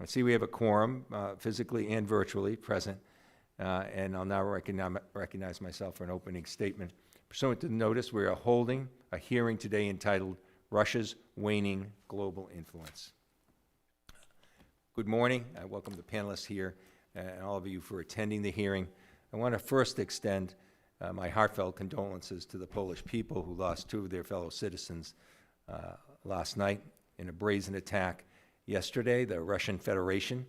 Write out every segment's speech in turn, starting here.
I see we have a quorum, physically and virtually present, and I'll now recognize myself for an opening statement. Pursuant to the notice, we are holding a hearing today entitled Russia's Waning Global Influence. Good morning. I welcome the panelists here and all of you for attending the hearing. I want to first extend my heartfelt condolences to the Polish people who lost 2 of their fellow citizens last night in a brazen attack. Yesterday, the Russian Federation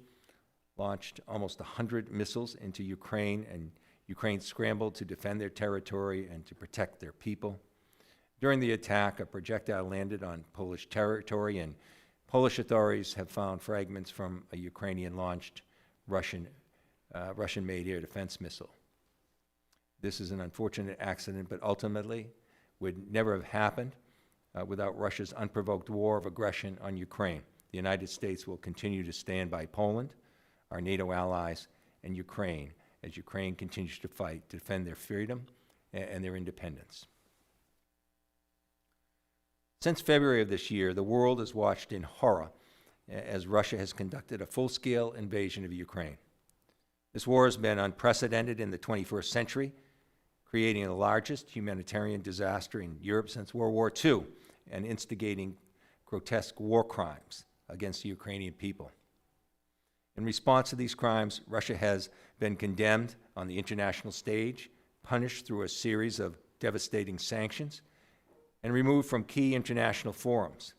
launched almost 100 missiles into Ukraine, and Ukraine scrambled to defend their territory and to protect their people. During the attack, a projectile landed on Polish territory, and Polish authorities have found fragments from a Ukrainian-launched Russian-made air defense missile. This is an unfortunate accident, but ultimately would never have happened without Russia's unprovoked war of aggression on Ukraine. The United States will continue to stand by Poland, our NATO allies, and Ukraine as Ukraine continues to fight to defend their freedom and their independence. Since February of this year, the world has watched in horror as Russia has conducted a full-scale invasion of Ukraine. This war has been unprecedented in the 21st century, creating the largest humanitarian disaster in Europe since World War II and instigating grotesque war crimes against the Ukrainian people. In response to these crimes, Russia has been condemned on the international stage, punished through a series of devastating sanctions, and removed from key international forums.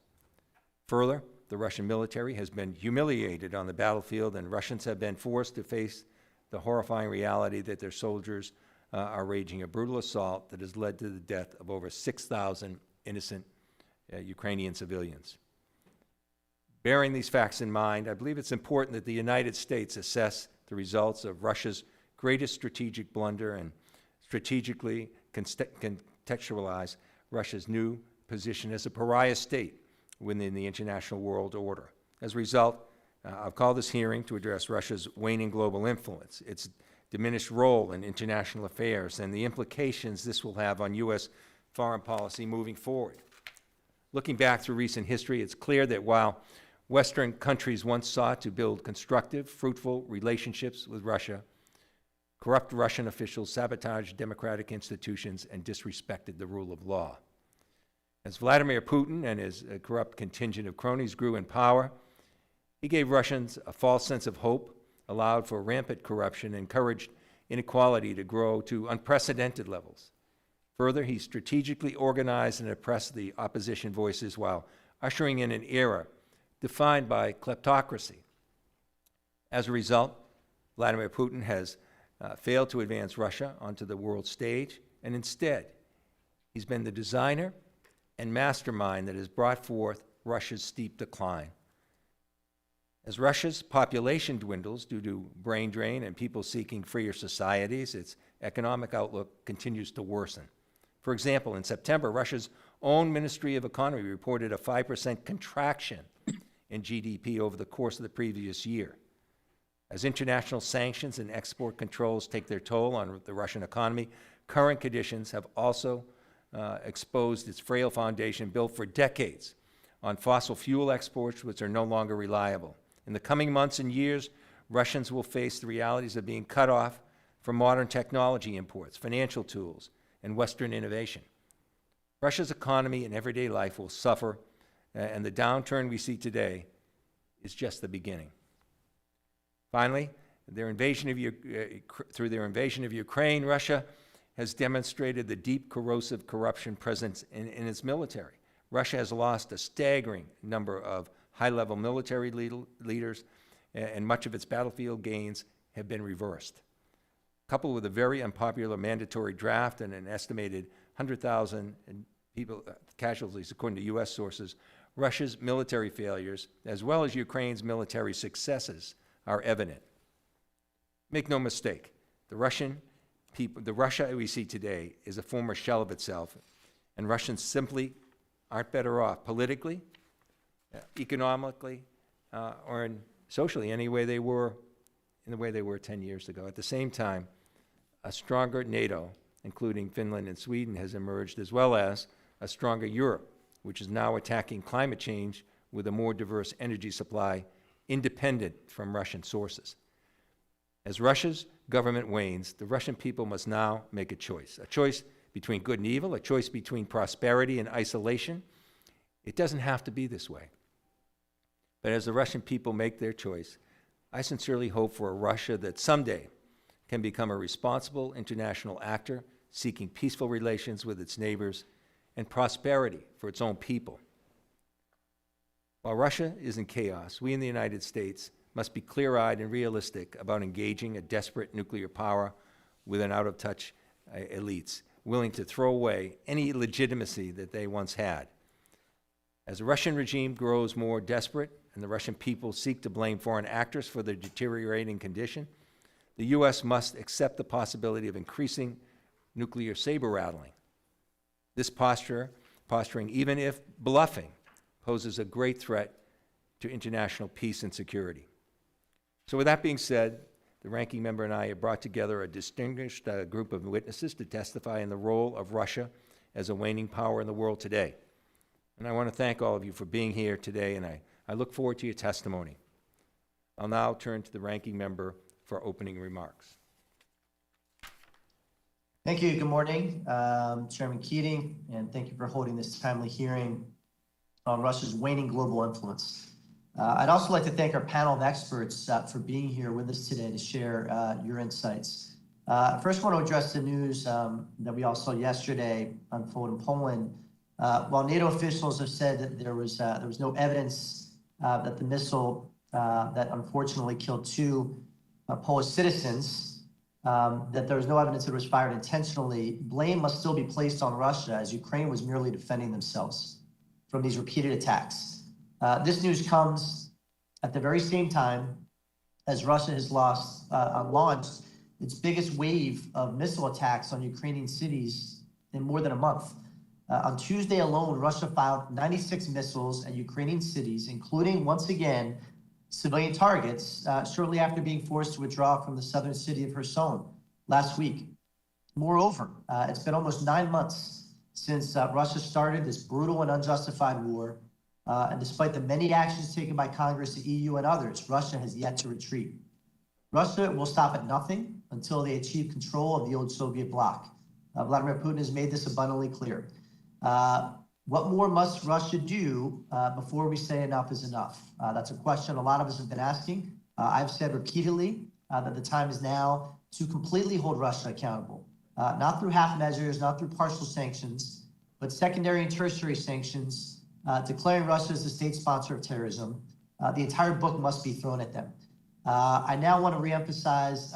Further, the Russian military has been humiliated on the battlefield, and Russians have been forced to face the horrifying reality that their soldiers are waging a brutal assault that has led to the death of over 6,000 innocent Ukrainian civilians. Bearing these facts in mind, I believe it's important that the United States assess the results of Russia's greatest strategic blunder and strategically contextualize Russia's new position as a pariah state within the international world order. As a result, I'll call this hearing to address Russia's waning global influence, its diminished role in international affairs, and the implications this will have on U.S. foreign policy moving forward. Looking back through recent history, it's clear that while Western countries once sought to build constructive, fruitful relationships with Russia, corrupt Russian officials sabotaged democratic institutions and disrespected the rule of law. As Vladimir Putin and his corrupt contingent of cronies grew in power, he gave Russians a false sense of hope, allowed for rampant corruption, and encouraged inequality to grow to unprecedented levels. Further, he strategically organized and oppressed the opposition voices while ushering in an era defined by kleptocracy. As a result, Vladimir Putin has failed to advance Russia onto the world stage, and instead, he's been the designer and mastermind that has brought forth Russia's steep decline. As Russia's population dwindles due to brain drain and people seeking freer societies, its economic outlook continues to worsen. For example, in September, Russia's own Ministry of Economy reported a 5% contraction in GDP over the course of the previous year. As international sanctions and export controls take their toll on the Russian economy, current conditions have also exposed its frail foundation built for decades on fossil fuel exports, which are no longer reliable. In the coming months and years, Russians will face the realities of being cut off from modern technology imports, financial tools, and Western innovation. Russia's economy and everyday life will suffer, and the downturn we see today is just the beginning. Finally, through their invasion of Ukraine, Russia has demonstrated the deep corrosive corruption present in its military. Russia has lost a staggering number of high-level military leaders, and much of its battlefield gains have been reversed. Coupled with a very unpopular mandatory draft and an estimated 100,000 casualties, according to U.S. sources, Russia's military failures, as well as Ukraine's military successes, are evident. Make no mistake, the Russia we see today is a former shell of itself, and Russians simply aren't better off politically, economically, or socially in the way they were 10 years ago. At the same time, a stronger NATO, including Finland and Sweden, has emerged, as well as a stronger Europe, which is now attacking climate change with a more diverse energy supply independent from Russian sources. As Russia's government wanes, the Russian people must now make a choice between good and evil, a choice between prosperity and isolation. It doesn't have to be this way. But as the Russian people make their choice, I sincerely hope for a Russia that someday can become a responsible international actor, seeking peaceful relations with its neighbors and prosperity for its own people. While Russia is in chaos, we in the United States must be clear-eyed and realistic about engaging a desperate nuclear power with an out-of-touch elites, willing to throw away any legitimacy that they once had. As the Russian regime grows more desperate and the Russian people seek to blame foreign actors for their deteriorating condition, the U.S. must accept the possibility of increasing nuclear saber-rattling. This posturing, even if bluffing, poses a great threat to international peace and security. So with that being said, the ranking member and I have brought together a distinguished group of witnesses to testify in the role of Russia as a waning power in the world today. And I want to thank all of you for being here today, and I look forward to your testimony. I'll now turn to the ranking member for opening remarks. Thank you. Good morning, Chairman Keating, and thank you for holding this timely hearing on Russia's waning global influence. I'd also like to thank our panel of experts for being here with us today to share your insights. First, I want to address the news that we all saw yesterday unfold in Poland. While NATO officials have said that there was no evidence that the missile that unfortunately killed two Polish citizens, that there was no evidence that it was fired intentionally, blame must still be placed on Russia, as Ukraine was merely defending themselves from these repeated attacks. This news comes at the very same time as Russia has launched its biggest wave of missile attacks on Ukrainian cities in more than a month. On Tuesday alone, Russia fired 96 missiles at Ukrainian cities, including, once again, civilian targets, shortly after being forced to withdraw from the southern city of Kherson last week. Moreover, it's been almost 9 months since Russia started this brutal and unjustified war, and despite the many actions taken by Congress, the EU, and others, Russia has yet to retreat. Russia will stop at nothing until they achieve control of the old Soviet bloc. Vladimir Putin has made this abundantly clear. What more must Russia do before we say enough is enough? That's a question a lot of us have been asking. I've said repeatedly that the time is now to completely hold Russia accountable, not through half measures, not through partial sanctions, but secondary and tertiary sanctions, declaring Russia as the state sponsor of terrorism. The entire book must be thrown at them. I now want to reemphasize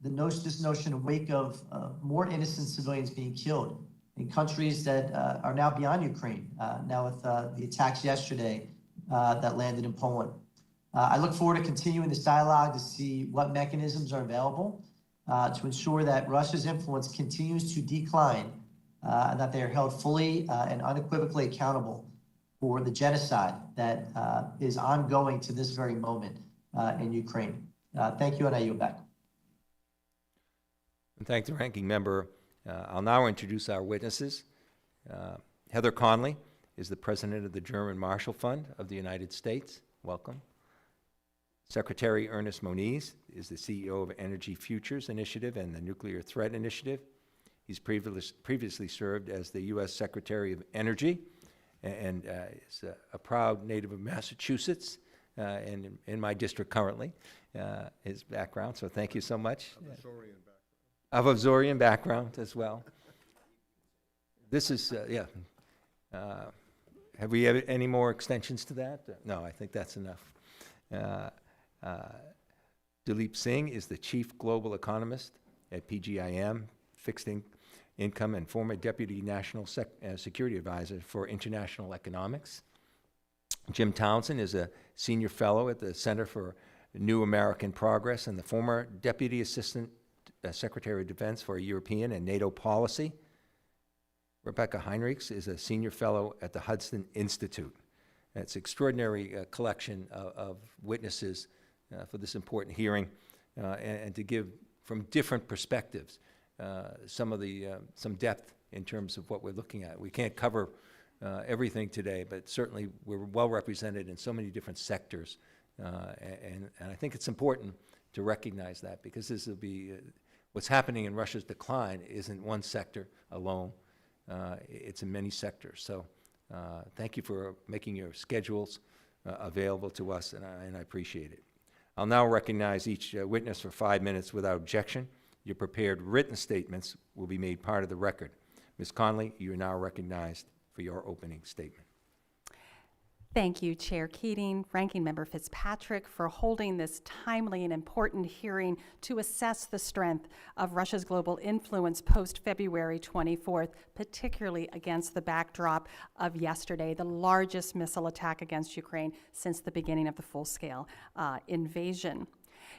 this notion in wake of more innocent civilians being killed in countries that are now beyond Ukraine, now with the attacks yesterday that landed in Poland. I look forward to continuing this dialogue to see what mechanisms are available to ensure that Russia's influence continues to decline and that they are held fully and unequivocally accountable for the genocide that is ongoing to this very moment in Ukraine. Thank you, and I yield back. And thank the ranking member. I'll now introduce our witnesses. Heather Conley is the president of the German Marshall Fund of the United States. Welcome. Secretary Ernest Moniz is the CEO of Energy Futures Initiative and the Nuclear Threat Initiative. He's previously served as the U.S. Secretary of Energy and is a proud native of Massachusetts and in my district currently, his background. So thank you so much. Of Azorian background as well. This is, have we had any more extensions to that? No, I think that's enough. Daleep Singh is the Chief Global Economist at PGIM, Fixed Income, and former Deputy National Security Advisor for International Economics. Jim Townsend is a Senior Fellow at the Center for New American Progress and the former Deputy Assistant Secretary of Defense for European and NATO Policy. Rebeccah Heinrichs is a Senior Fellow at the Hudson Institute. It's an extraordinary collection of witnesses for this important hearing and to give from different perspectives some depth in terms of what we're looking at. We can't cover everything today, but certainly we're well represented in so many different sectors. And I think it's important to recognize that, because this will be, what's happening in Russia's decline isn't one sector alone. It's in many sectors. So thank you for making your schedules available to us, and I appreciate it. I'll now recognize each witness for 5 minutes without objection. Your prepared written statements will be made part of the record. Ms. Conley, you are now recognized for your opening statement. Thank you, Chair Keating, Ranking Member Fitzpatrick, for holding this timely and important hearing to assess the strength of Russia's global influence post-February 24th, particularly against the backdrop of yesterday, the largest missile attack against Ukraine since the beginning of the full-scale invasion.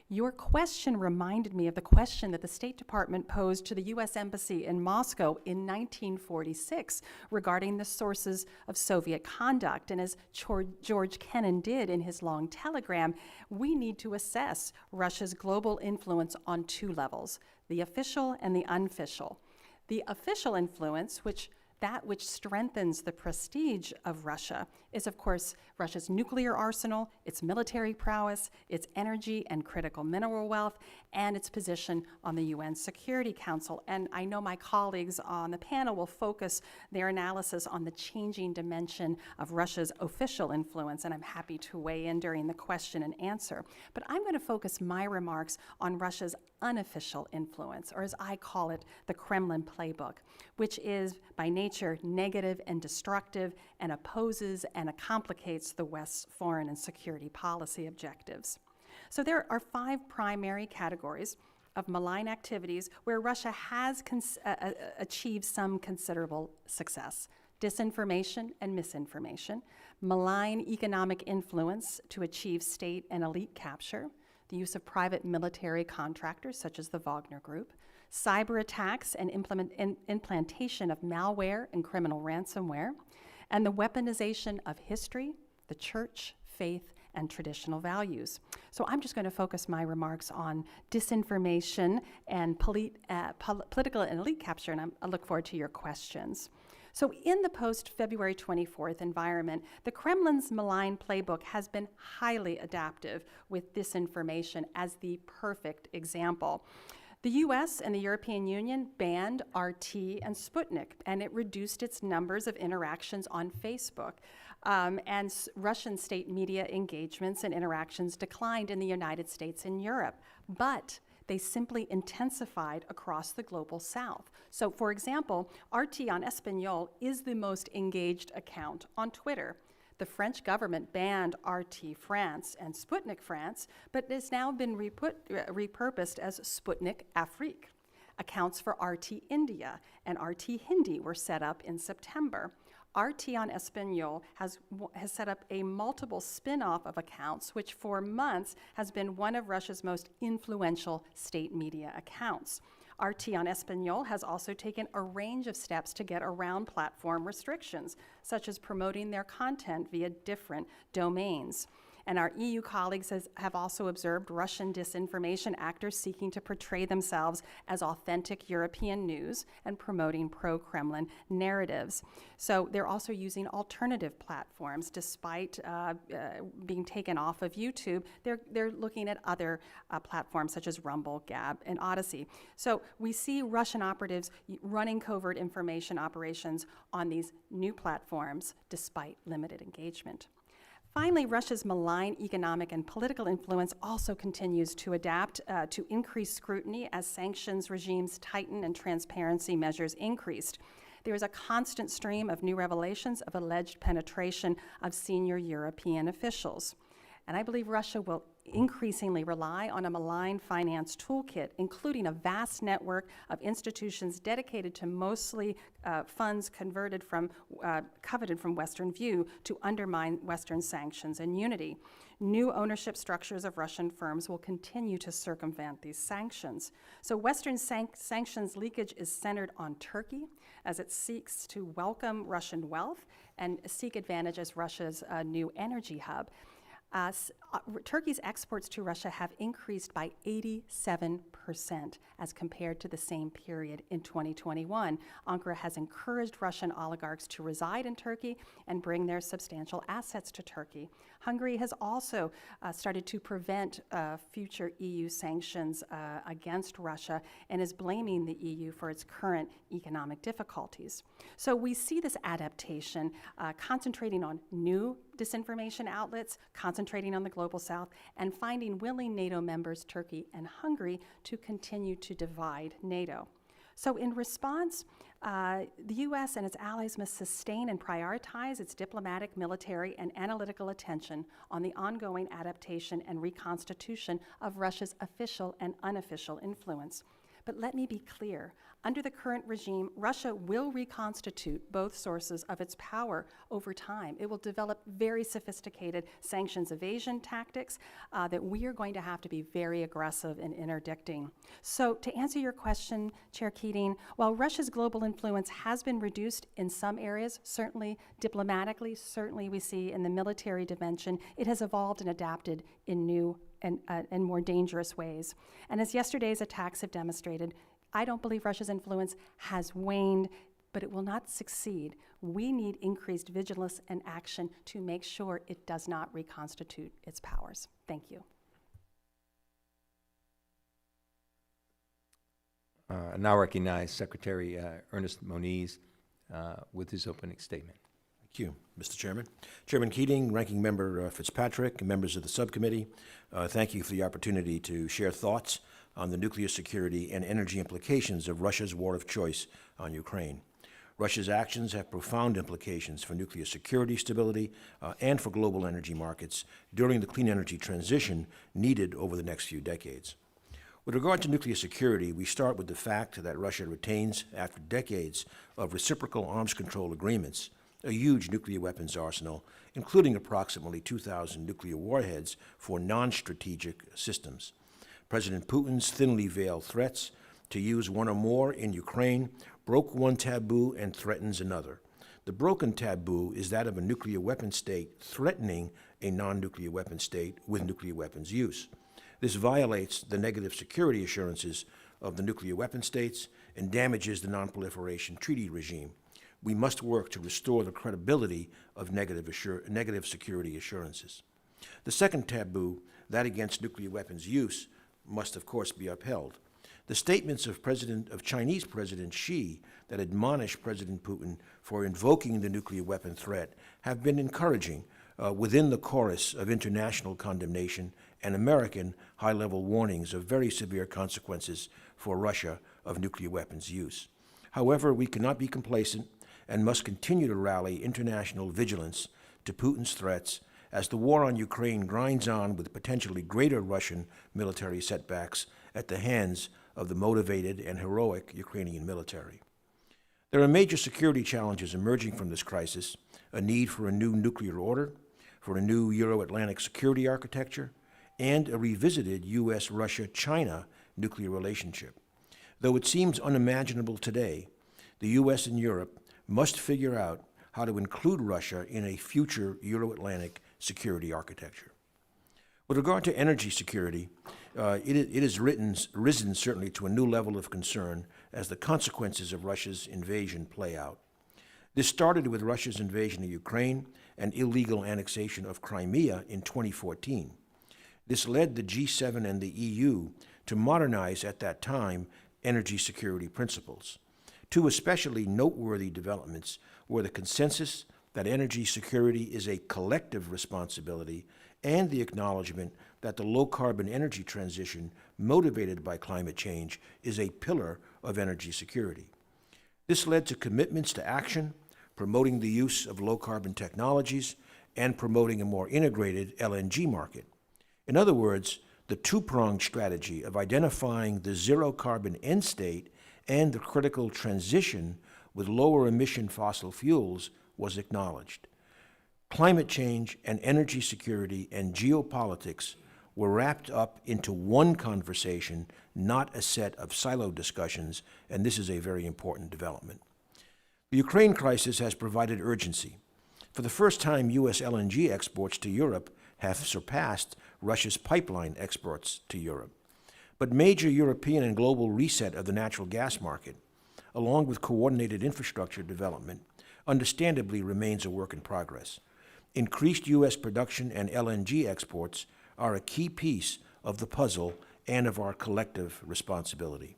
Your question reminded me of the question that the State Department posed to the U.S. Embassy in Moscow in 1946 regarding the sources of Soviet conduct. And as George Kennan did in his long telegram, we need to assess Russia's global influence on two levels, the official and the unofficial. The official influence, which strengthens the prestige of Russia, is, of course, Russia's nuclear arsenal, its military prowess, its energy and critical mineral wealth, and its position on the UN Security Council. And I know my colleagues on the panel will focus their analysis on the changing dimension of Russia's official influence, and I'm happy to weigh in during the question and answer. But I'm going to focus my remarks on Russia's unofficial influence, or as I call it, the Kremlin playbook, which is by nature negative and destructive and opposes and complicates the West's foreign and security policy objectives. So there are 5 primary categories of malign activities where Russia has achieved some considerable success: disinformation and misinformation, malign economic influence to achieve state and elite capture, the use of private military contractors such as the Wagner Group, cyber attacks and implantation of malware and criminal ransomware, and the weaponization of history, the church, faith, and traditional values. So I'm just going to focus my remarks on disinformation and political and elite capture, and I look forward to your questions. So in the post-February 24th environment, the Kremlin's malign playbook has been highly adaptive, with disinformation as the perfect example. The US and the European Union banned RT and Sputnik, and it reduced its numbers of interactions on Facebook. And Russian state media engagements and interactions declined in the United States and Europe, but they simply intensified across the global south. So, for example, RT on Espanol is the most engaged account on Twitter. The French government banned RT France and Sputnik France, but it has now been repurposed as Sputnik Afrique. Accounts for RT India and RT Hindi were set up in September. RT on Espanol has set up a multiple spin-off of accounts, which for months has been one of Russia's most influential state media accounts. RT on Espanol has also taken a range of steps to get around platform restrictions, such as promoting their content via different domains. And our EU colleagues have also observed Russian disinformation actors seeking to portray themselves as authentic European news and promoting pro-Kremlin narratives. So they're also using alternative platforms. Despite being taken off of YouTube, they're looking at other platforms such as Rumble, Gab, and Odyssey. So we see Russian operatives running covert information operations on these new platforms despite limited engagement. Finally, Russia's malign economic and political influence also continues to adapt to increased scrutiny as sanctions regimes tighten and transparency measures increased. There is a constant stream of new revelations of alleged penetration of senior European officials. And I believe Russia will increasingly rely on a malign finance toolkit, including a vast network of institutions dedicated to mostly funds coveted from Western view to undermine Western sanctions and unity. New ownership structures of Russian firms will continue to circumvent these sanctions. So Western sanctions leakage is centered on Turkey as it seeks to welcome Russian wealth and seek advantage as Russia's new energy hub. Turkey's exports to Russia have increased by 87% as compared to the same period in 2021. Ankara has encouraged Russian oligarchs to reside in Turkey and bring their substantial assets to Turkey. Hungary has also started to prevent future EU sanctions against Russia and is blaming the EU for its current economic difficulties. So we see this adaptation concentrating on new disinformation outlets, concentrating on the global south, and finding willing NATO members, Turkey and Hungary, to continue to divide NATO. So in response, the U.S. and its allies must sustain and prioritize its diplomatic, military, and analytical attention on the ongoing adaptation and reconstitution of Russia's official and unofficial influence. But let me be clear, under the current regime, Russia will reconstitute both sources of its power over time. It will develop very sophisticated sanctions evasion tactics that we are going to have to be very aggressive in interdicting. So to answer your question, Chair Keating, while Russia's global influence has been reduced in some areas, certainly diplomatically, certainly we see in the military dimension, it has evolved and adapted in new and more dangerous ways. And as yesterday's attacks have demonstrated, I don't believe Russia's influence has waned, but it will not succeed. We need increased vigilance and action to make sure it does not reconstitute its powers. Thank you. I now recognize Secretary Ernest Moniz with his opening statement. Thank you, Mr. Chairman. Chairman Keating, Ranking Member Fitzpatrick, and members of the subcommittee, thank you for the opportunity to share thoughts on the nuclear security and energy implications of Russia's war of choice on Ukraine. Russia's actions have profound implications for nuclear security, stability, and for global energy markets during the clean energy transition needed over the next few decades. With regard to nuclear security, we start with the fact that Russia retains, after decades of reciprocal arms control agreements, a huge nuclear weapons arsenal, including approximately 2,000 nuclear warheads for non-strategic systems. President Putin's thinly veiled threats to use one or more in Ukraine broke one taboo and threatens another. The broken taboo is that of a nuclear weapon state threatening a non-nuclear weapon state with nuclear weapons use. This violates the negative security assurances of the nuclear weapon states and damages the non-proliferation treaty regime. We must work to restore the credibility of negative security assurances. The second taboo, that against nuclear weapons use, must of course be upheld. The statements of Chinese President Xi that admonish President Putin for invoking the nuclear weapon threat have been encouraging within the chorus of international condemnation and American high-level warnings of very severe consequences for Russia of nuclear weapons use. However, we cannot be complacent and must continue to rally international vigilance to Putin's threats as the war on Ukraine grinds on with potentially greater Russian military setbacks at the hands of the motivated and heroic Ukrainian military. There are major security challenges emerging from this crisis: a need for a new nuclear order, for a new Euro-Atlantic security architecture, and a revisited U.S.-Russia-China nuclear relationship. Though it seems unimaginable today, the U.S. and Europe must figure out how to include Russia in a future Euro-Atlantic security architecture. With regard to energy security, it has risen certainly to a new level of concern as the consequences of Russia's invasion play out. This started with Russia's invasion of Ukraine and illegal annexation of Crimea in 2014. This led the G7 and the EU to modernize, at that time, energy security principles. Two especially noteworthy developments were the consensus that energy security is a collective responsibility and the acknowledgement that the low-carbon energy transition motivated by climate change is a pillar of energy security. This led to commitments to action, promoting the use of low-carbon technologies, and promoting a more integrated LNG market. In other words, the two-pronged strategy of identifying the zero-carbon end state and the critical transition with lower-emission fossil fuels was acknowledged. Climate change and energy security and geopolitics were wrapped up into one conversation, not a set of siloed discussions, and this is a very important development. The Ukraine crisis has provided urgency. For the first time, U.S. LNG exports to Europe have surpassed Russia's pipeline exports to Europe. But major European and global reset of the natural gas market, along with coordinated infrastructure development, understandably remains a work in progress. Increased U.S. production and LNG exports are a key piece of the puzzle and of our collective responsibility.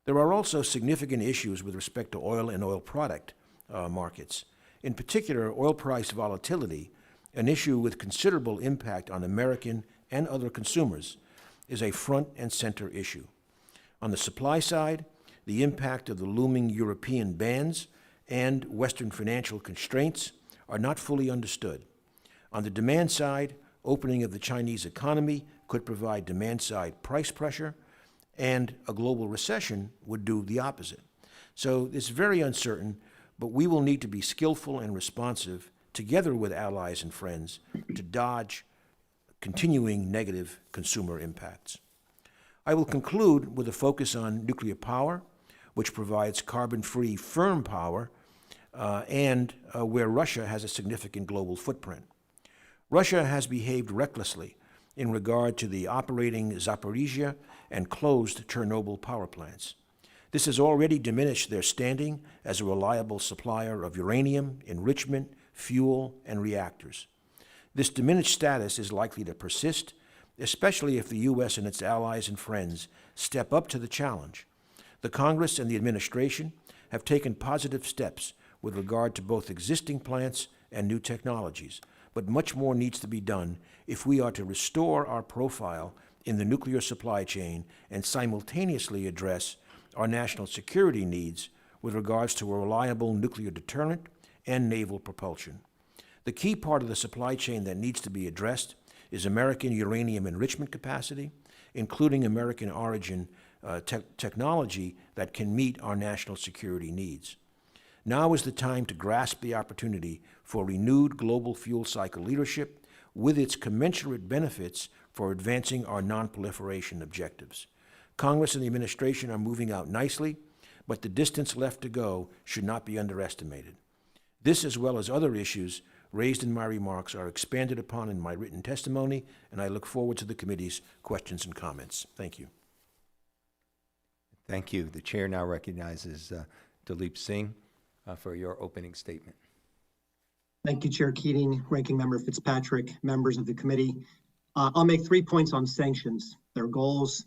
There are also significant issues with respect to oil and oil product markets. In particular, oil price volatility, an issue with considerable impact on American and other consumers, is a front and center issue. On the supply side, the impact of the looming European bans and Western financial constraints are not fully understood. On the demand side, opening of the Chinese economy could provide demand-side price pressure, and a global recession would do the opposite. So it's very uncertain, but we will need to be skillful and responsive, together with allies and friends, to dodge continuing negative consumer impacts. I will conclude with a focus on nuclear power, which provides carbon-free firm power, and where Russia has a significant global footprint. Russia has behaved recklessly in regard to the operating Zaporizhia and closed Chernobyl power plants. This has already diminished their standing as a reliable supplier of uranium, enrichment, fuel, and reactors. This diminished status is likely to persist, especially if the U.S. and its allies and friends step up to the challenge. The Congress and the administration have taken positive steps with regard to both existing plants and new technologies, but much more needs to be done if we are to restore our profile in the nuclear supply chain and simultaneously address our national security needs with regards to a reliable nuclear deterrent and naval propulsion. The key part of the supply chain that needs to be addressed is American uranium enrichment capacity, including American origin technology that can meet our national security needs. Now is the time to grasp the opportunity for renewed global fuel cycle leadership with its commensurate benefits for advancing our non-proliferation objectives. Congress and the administration are moving out nicely, but the distance left to go should not be underestimated. This, as well as other issues raised in my remarks, are expanded upon in my written testimony, and I look forward to the committee's questions and comments. Thank you. Thank you. The chair now recognizes Daleep Singh for your opening statement. Thank you, Chair Keating, Ranking Member Fitzpatrick, members of the committee. I'll make 3 points on sanctions, their goals,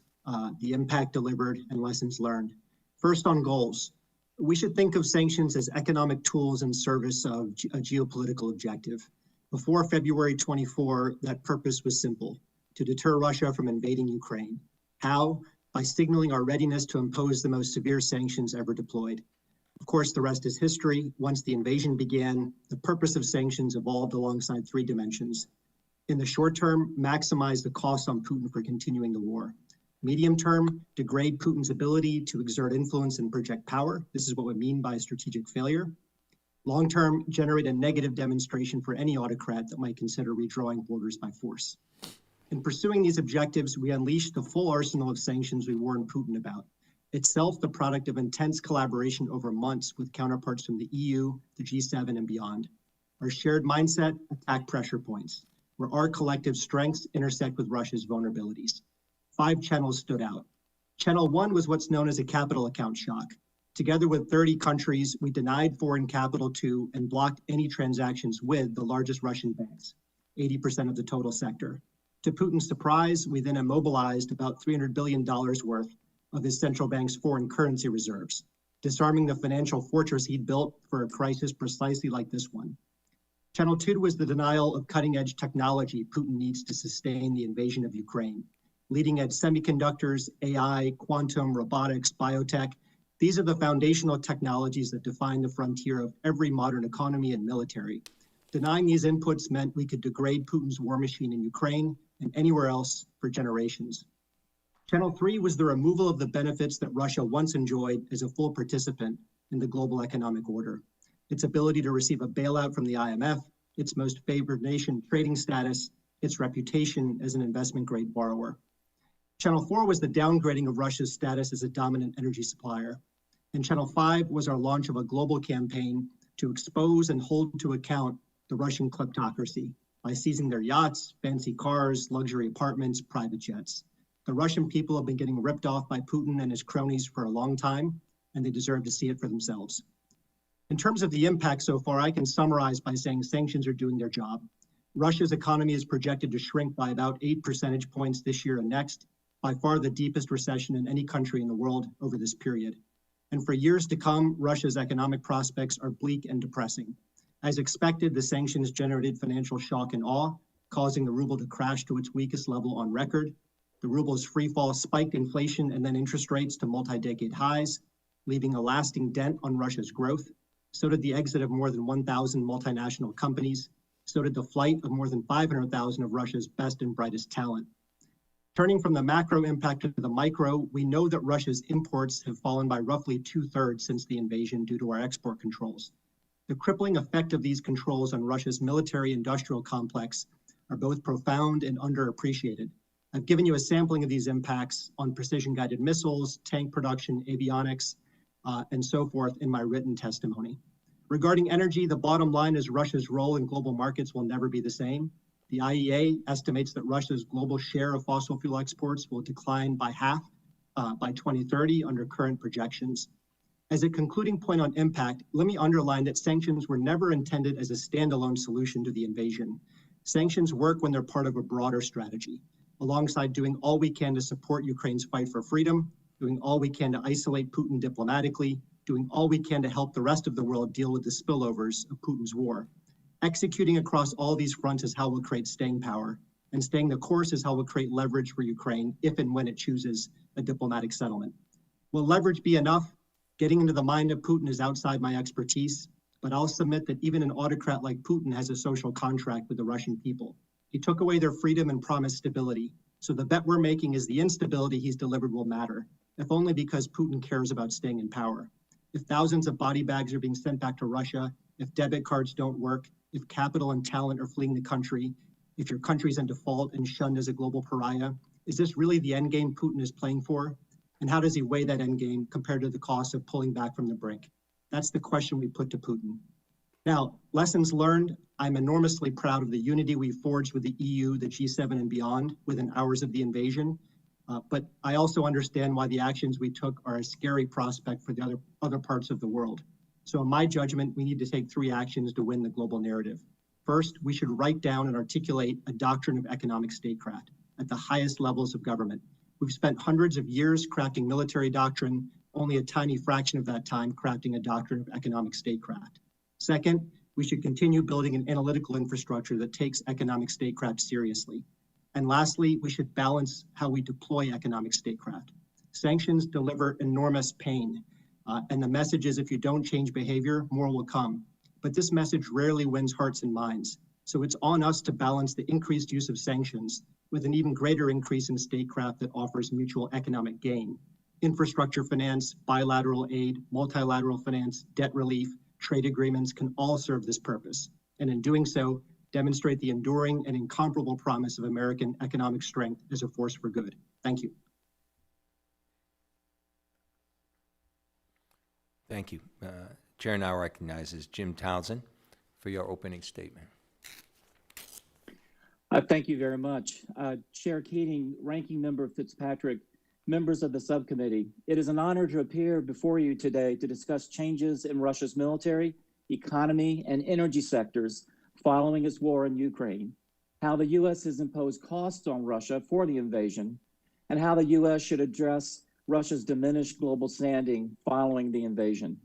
the impact delivered, and lessons learned. First, on goals. We should think of sanctions as economic tools in service of a geopolitical objective. Before February 24, that purpose was simple: to deter Russia from invading Ukraine. How? By signaling our readiness to impose the most severe sanctions ever deployed. Of course, the rest is history. Once the invasion began, the purpose of sanctions evolved alongside 3 dimensions. In the short term, maximize the cost on Putin for continuing the war. Medium term, degrade Putin's ability to exert influence and project power. This is what we mean by strategic failure. Long term, generate a negative demonstration for any autocrat that might consider redrawing borders by force. In pursuing these objectives, we unleashed the full arsenal of sanctions we warned Putin about, itself the product of intense collaboration over months with counterparts from the EU, the G7, and beyond. Our shared mindset: attack pressure points, where our collective strengths intersect with Russia's vulnerabilities. 5 channels stood out. Channel 1 was what's known as a capital account shock. Together with 30 countries, we denied foreign capital to and blocked any transactions with the largest Russian banks, 80% of the total sector. To Putin's surprise, we then immobilized about $300 billion worth of his central bank's foreign currency reserves, disarming the financial fortress he'd built for a crisis precisely like this one. Channel 2 was the denial of cutting-edge technology Putin needs to sustain the invasion of Ukraine. Leading-edge semiconductors, AI, quantum, robotics, biotech, these are the foundational technologies that define the frontier of every modern economy and military. Denying these inputs meant we could degrade Putin's war machine in Ukraine and anywhere else for generations. Channel 3 was the removal of the benefits that Russia once enjoyed as a full participant in the global economic order. Its ability to receive a bailout from the IMF, its most favored nation trading status, its reputation as an investment-grade borrower. Channel 4 was the downgrading of Russia's status as a dominant energy supplier. And Channel 5 was our launch of a global campaign to expose and hold to account the Russian kleptocracy, by seizing their yachts, fancy cars, luxury apartments, private jets. The Russian people have been getting ripped off by Putin and his cronies for a long time, and they deserve to see it for themselves. In terms of the impact so far, I can summarize by saying sanctions are doing their job. Russia's economy is projected to shrink by about 8 percentage points this year and next, by far the deepest recession in any country in the world over this period. And for years to come, Russia's economic prospects are bleak and depressing. As expected, the sanctions generated financial shock and awe, causing the ruble to crash to its weakest level on record. The ruble's free fall spiked inflation and then interest rates to multi-decade highs, leaving a lasting dent on Russia's growth. So did the exit of more than 1,000 multinational companies. So did the flight of more than 500,000 of Russia's best and brightest talent. Turning from the macro impact to the micro, we know that Russia's imports have fallen by roughly 2/3 since the invasion due to our export controls. The crippling effect of these controls on Russia's military-industrial complex are both profound and underappreciated. I've given you a sampling of these impacts on precision-guided missiles, tank production, avionics, and so forth in my written testimony. Regarding energy, the bottom line is Russia's role in global markets will never be the same. The IEA estimates that Russia's global share of fossil fuel exports will decline by half by 2030 under current projections. As a concluding point on impact, let me underline that sanctions were never intended as a standalone solution to the invasion. Sanctions work when they're part of a broader strategy, alongside doing all we can to support Ukraine's fight for freedom, doing all we can to isolate Putin diplomatically, doing all we can to help the rest of the world deal with the spillovers of Putin's war. Executing across all these fronts is how we'll create staying power, and staying the course is how we'll create leverage for Ukraine if and when it chooses a diplomatic settlement. Will leverage be enough? Getting into the mind of Putin is outside my expertise, but I'll submit that even an autocrat like Putin has a social contract with the Russian people. He took away their freedom and promised stability. So the bet we're making is the instability he's delivered will matter, if only because Putin cares about staying in power. If thousands of body bags are being sent back to Russia, if debit cards don't work, if capital and talent are fleeing the country, if your country's in default and shunned as a global pariah, is this really the endgame Putin is playing for? And how does he weigh that endgame compared to the cost of pulling back from the brink? That's the question we put to Putin. Now, lessons learned, I'm enormously proud of the unity we forged with the EU, the G7 and beyond within hours of the invasion. But I also understand why the actions we took are a scary prospect for the other parts of the world. So in my judgment, we need to take 3 actions to win the global narrative. First, we should write down and articulate a doctrine of economic statecraft at the highest levels of government. We've spent hundreds of years crafting military doctrine, only a tiny fraction of that time crafting a doctrine of economic statecraft. Second, we should continue building an analytical infrastructure that takes economic statecraft seriously. And lastly, we should balance how we deploy economic statecraft. Sanctions deliver enormous pain. And the message is if you don't change behavior, more will come. But this message rarely wins hearts and minds. So it's on us to balance the increased use of sanctions with an even greater increase in statecraft that offers mutual economic gain. Infrastructure finance, bilateral aid, multilateral finance, debt relief, trade agreements can all serve this purpose. And in doing so, demonstrate the enduring and incomparable promise of American economic strength as a force for good. Thank you. Thank you. Chair now recognizes Jim Townsend for your opening statement. Thank you very much. Chair Keating, Ranking Member Fitzpatrick, members of the subcommittee, it is an honor to appear before you today to discuss changes in Russia's military, economy, and energy sectors following its war in Ukraine, how the U.S. has imposed costs on Russia for the invasion, and how the U.S. should address Russia's diminished global standing following the invasion.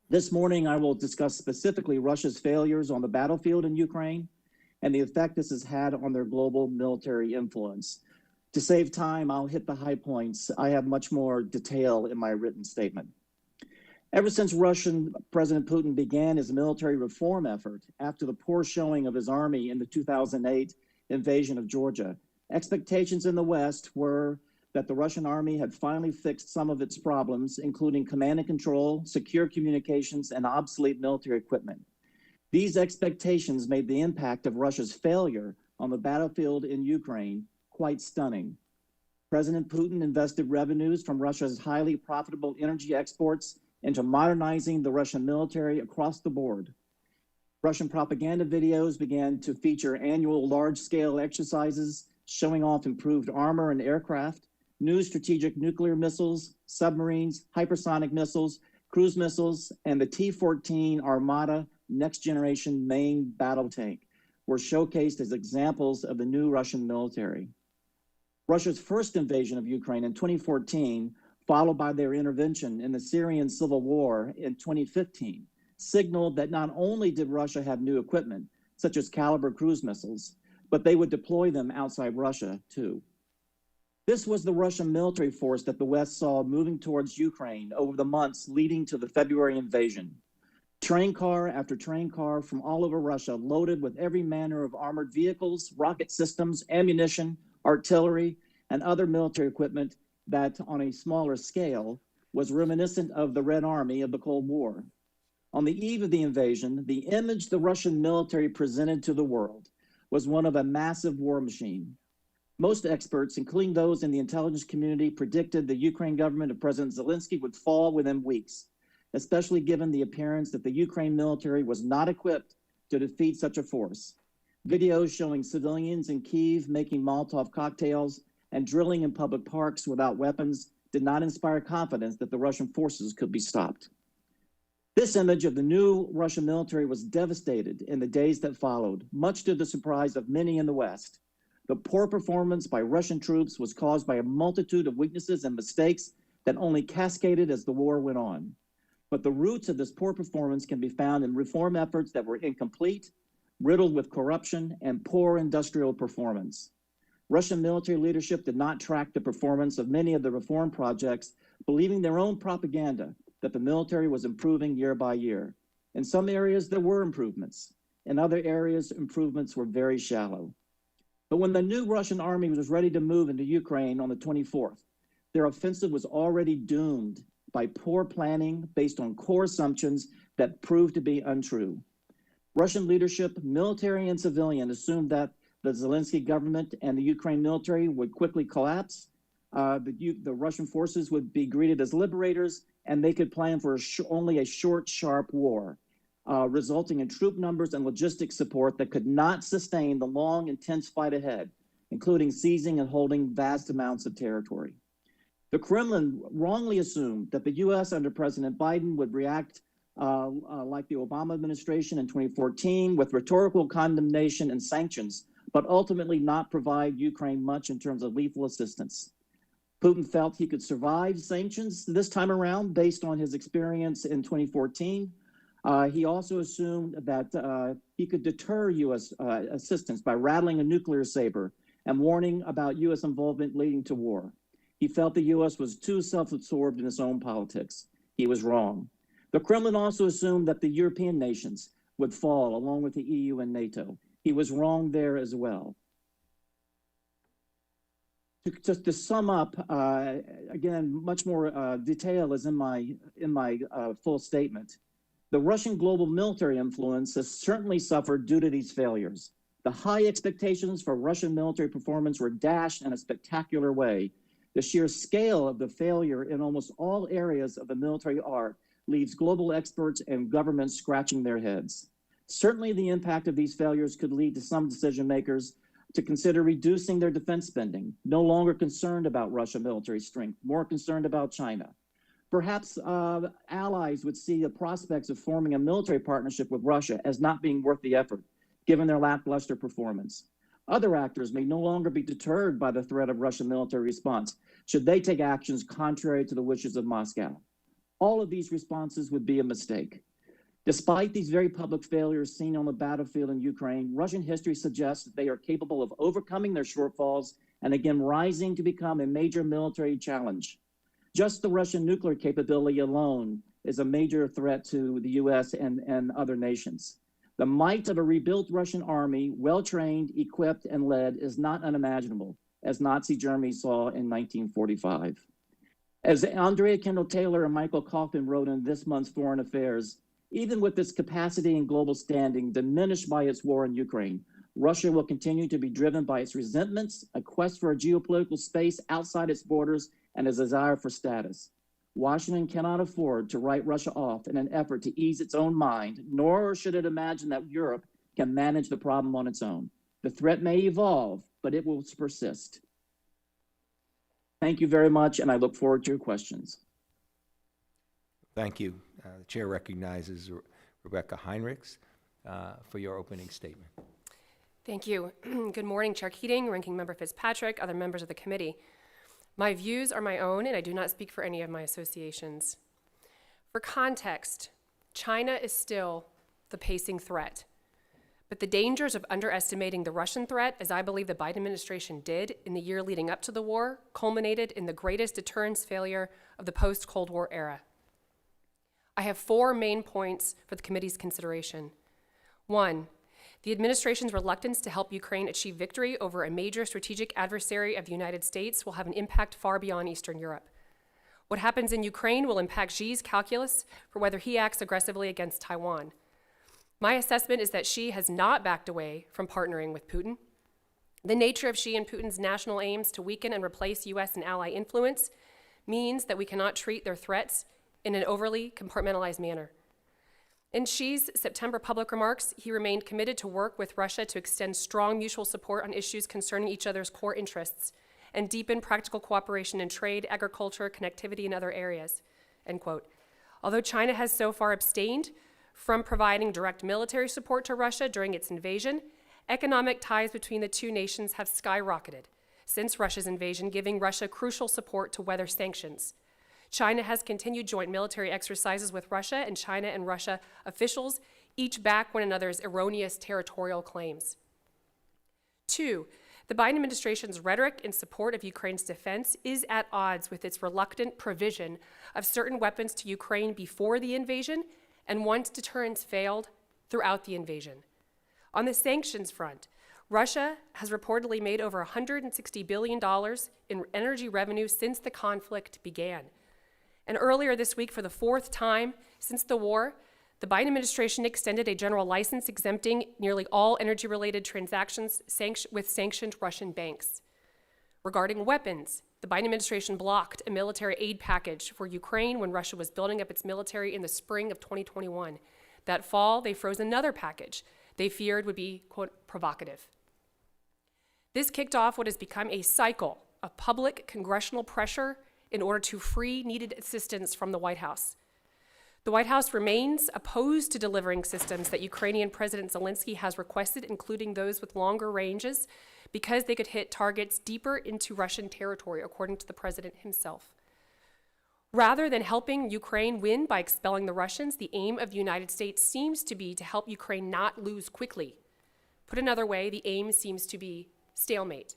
This morning, I will discuss specifically Russia's failures on the battlefield in Ukraine and the effect this has had on their global military influence. To save time, I'll hit the high points. I have much more detail in my written statement. Ever since Russian President Putin began his military reform effort after the poor showing of his army in the 2008 invasion of Georgia, expectations in the West were that the Russian army had finally fixed some of its problems, including command and control, secure communications, and obsolete military equipment. These expectations made the impact of Russia's failure on the battlefield in Ukraine quite stunning. President Putin invested revenues from Russia's highly profitable energy exports into modernizing the Russian military across the board. Russian propaganda videos began to feature annual large-scale exercises showing off improved armor and aircraft, new strategic nuclear missiles, submarines, hypersonic missiles, cruise missiles, and the T-14 Armata next-generation main battle tank were showcased as examples of the new Russian military. Russia's first invasion of Ukraine in 2014, followed by their intervention in the Syrian civil war in 2015, signaled that not only did Russia have new equipment, such as Caliber cruise missiles, but they would deploy them outside Russia too. This was the Russian military force that the West saw moving towards Ukraine over the months leading to the February invasion. Train car after train car from all over Russia, loaded with every manner of armored vehicles, rocket systems, ammunition, artillery, and other military equipment that, on a smaller scale, was reminiscent of the Red Army of the Cold War. On the eve of the invasion, the image the Russian military presented to the world was one of a massive war machine. Most experts, including those in the intelligence community, predicted the Ukraine government of President Zelensky would fall within weeks, especially given the appearance that the Ukraine military was not equipped to defeat such a force. Videos showing civilians in Kyiv making Molotov cocktails and drilling in public parks without weapons did not inspire confidence that the Russian forces could be stopped. This image of the new Russian military was devastated in the days that followed, much to the surprise of many in the West. The poor performance by Russian troops was caused by a multitude of weaknesses and mistakes that only cascaded as the war went on. But the roots of this poor performance can be found in reform efforts that were incomplete, riddled with corruption, and poor industrial performance. Russian military leadership did not track the performance of many of the reform projects, believing their own propaganda that the military was improving year by year. In some areas, there were improvements. In other areas, improvements were very shallow. But when the new Russian army was ready to move into Ukraine on the 24th, their offensive was already doomed by poor planning based on core assumptions that proved to be untrue. Russian leadership, military and civilian, assumed that the Zelensky government and the Ukraine military would quickly collapse. The Russian forces would be greeted as liberators, and they could plan for only a short, sharp war, resulting in troop numbers and logistics support that could not sustain the long, intense fight ahead, including seizing and holding vast amounts of territory. The Kremlin wrongly assumed that the U.S. under President Biden would react like the Obama administration in 2014 with rhetorical condemnation and sanctions, but ultimately not provide Ukraine much in terms of lethal assistance. Putin felt he could survive sanctions this time around based on his experience in 2014. He also assumed that he could deter U.S. Assistance by rattling a nuclear saber and warning about U.S. involvement leading to war. He felt the U.S. was too self-absorbed in its own politics. He was wrong. The Kremlin also assumed that the European nations would fall along with the EU and NATO. He was wrong there as well. Just to sum up, again, much more detail is in my full statement. The Russian global military influence has certainly suffered due to these failures. The high expectations for Russian military performance were dashed in a spectacular way. The sheer scale of the failure in almost all areas of the military art leaves global experts and governments scratching their heads. Certainly the impact of these failures could lead to some decision makers to consider reducing their defense spending, no longer concerned about Russian military strength, more concerned about China. Perhaps allies would see the prospects of forming a military partnership with Russia as not being worth the effort, given their lackluster performance. Other actors may no longer be deterred by the threat of Russian military response, should they take actions contrary to the wishes of Moscow. All of these responses would be a mistake. Despite these very public failures seen on the battlefield in Ukraine, Russian history suggests that they are capable of overcoming their shortfalls and again rising to become a major military challenge. Just the Russian nuclear capability alone is a major threat to the US and other nations. The might of a rebuilt Russian army, well-trained, equipped, and led is not unimaginable, as Nazi Germany saw in 1945. As Andrea Kendall Taylor and Michael Kaufman wrote in this month's Foreign Affairs, even with its capacity and global standing diminished by its war in Ukraine, Russia will continue to be driven by its resentments, a quest for a geopolitical space outside its borders, and a desire for status. Washington cannot afford to write Russia off in an effort to ease its own mind, nor should it imagine that Europe can manage the problem on its own. The threat may evolve, but it will persist. Thank you very much, and I look forward to your questions. Thank you. The chair recognizes Rebeccah Heinrichs for your opening statement. Thank you. Good morning, Chair Keating, Ranking Member Fitzpatrick, other members of the committee. My views are my own, and I do not speak for any of my associations. For context, China is still the pacing threat. But the dangers of underestimating the Russian threat, as I believe the Biden administration did in the year leading up to the war, culminated in the greatest deterrence failure of the post-Cold War era. I have 4 main points for the committee's consideration. 1, the administration's reluctance to help Ukraine achieve victory over a major strategic adversary of the United States will have an impact far beyond Eastern Europe. What happens in Ukraine will impact Xi's calculus for whether he acts aggressively against Taiwan. My assessment is that Xi has not backed away from partnering with Putin. The nature of Xi and Putin's national aims to weaken and replace U.S. and ally influence means that we cannot treat their threats in an overly compartmentalized manner. In Xi's September public remarks, he remained committed to work with Russia to extend strong mutual support on issues concerning each other's core interests and deepen practical cooperation in trade, agriculture, connectivity, and other areas, end quote. Although China has so far abstained from providing direct military support to Russia during its invasion, economic ties between the two nations have skyrocketed since Russia's invasion, giving Russia crucial support to weather sanctions. China has continued joint military exercises with Russia, and China and Russia officials each back one another's erroneous territorial claims. 2, the Biden administration's rhetoric in support of Ukraine's defense is at odds with its reluctant provision of certain weapons to Ukraine before the invasion and once deterrence failed, throughout the invasion. On the sanctions front, Russia has reportedly made over $160 billion in energy revenue since the conflict began. And earlier this week, for the 4th time since the war, the Biden administration extended a general license exempting nearly all energy-related transactions with sanctioned Russian banks. Regarding weapons, the Biden administration blocked a military aid package for Ukraine when Russia was building up its military in the spring of 2021. That fall, they froze another package they feared would be, quote, provocative. This kicked off what has become a cycle of public congressional pressure in order to free needed assistance from the White House. The White House remains opposed to delivering systems that Ukrainian President Zelensky has requested, including those with longer ranges, because they could hit targets deeper into Russian territory, according to the president himself. Rather than helping Ukraine win by expelling the Russians, the aim of the United States seems to be to help Ukraine not lose quickly. Put another way, the aim seems to be stalemate.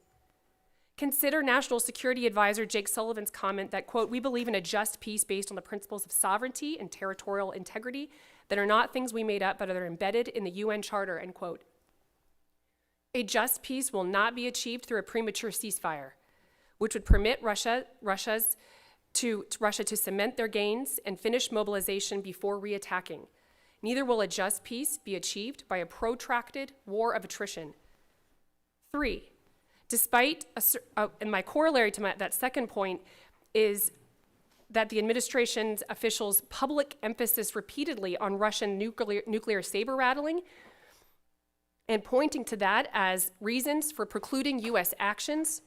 Consider National Security Advisor Jake Sullivan's comment that, quote, we believe in a just peace based on the principles of sovereignty and territorial integrity that are not things we made up but are embedded in the UN Charter, end quote. A just peace will not be achieved through a premature ceasefire, which would permit Russia to cement their gains and finish mobilization before reattacking. Neither will a just peace be achieved by a protracted war of attrition. 3, despite, and my corollary to that second point is that the administration's officials' public emphasis repeatedly on Russian nuclear saber rattling and pointing to that as reasons for precluding U.S. actions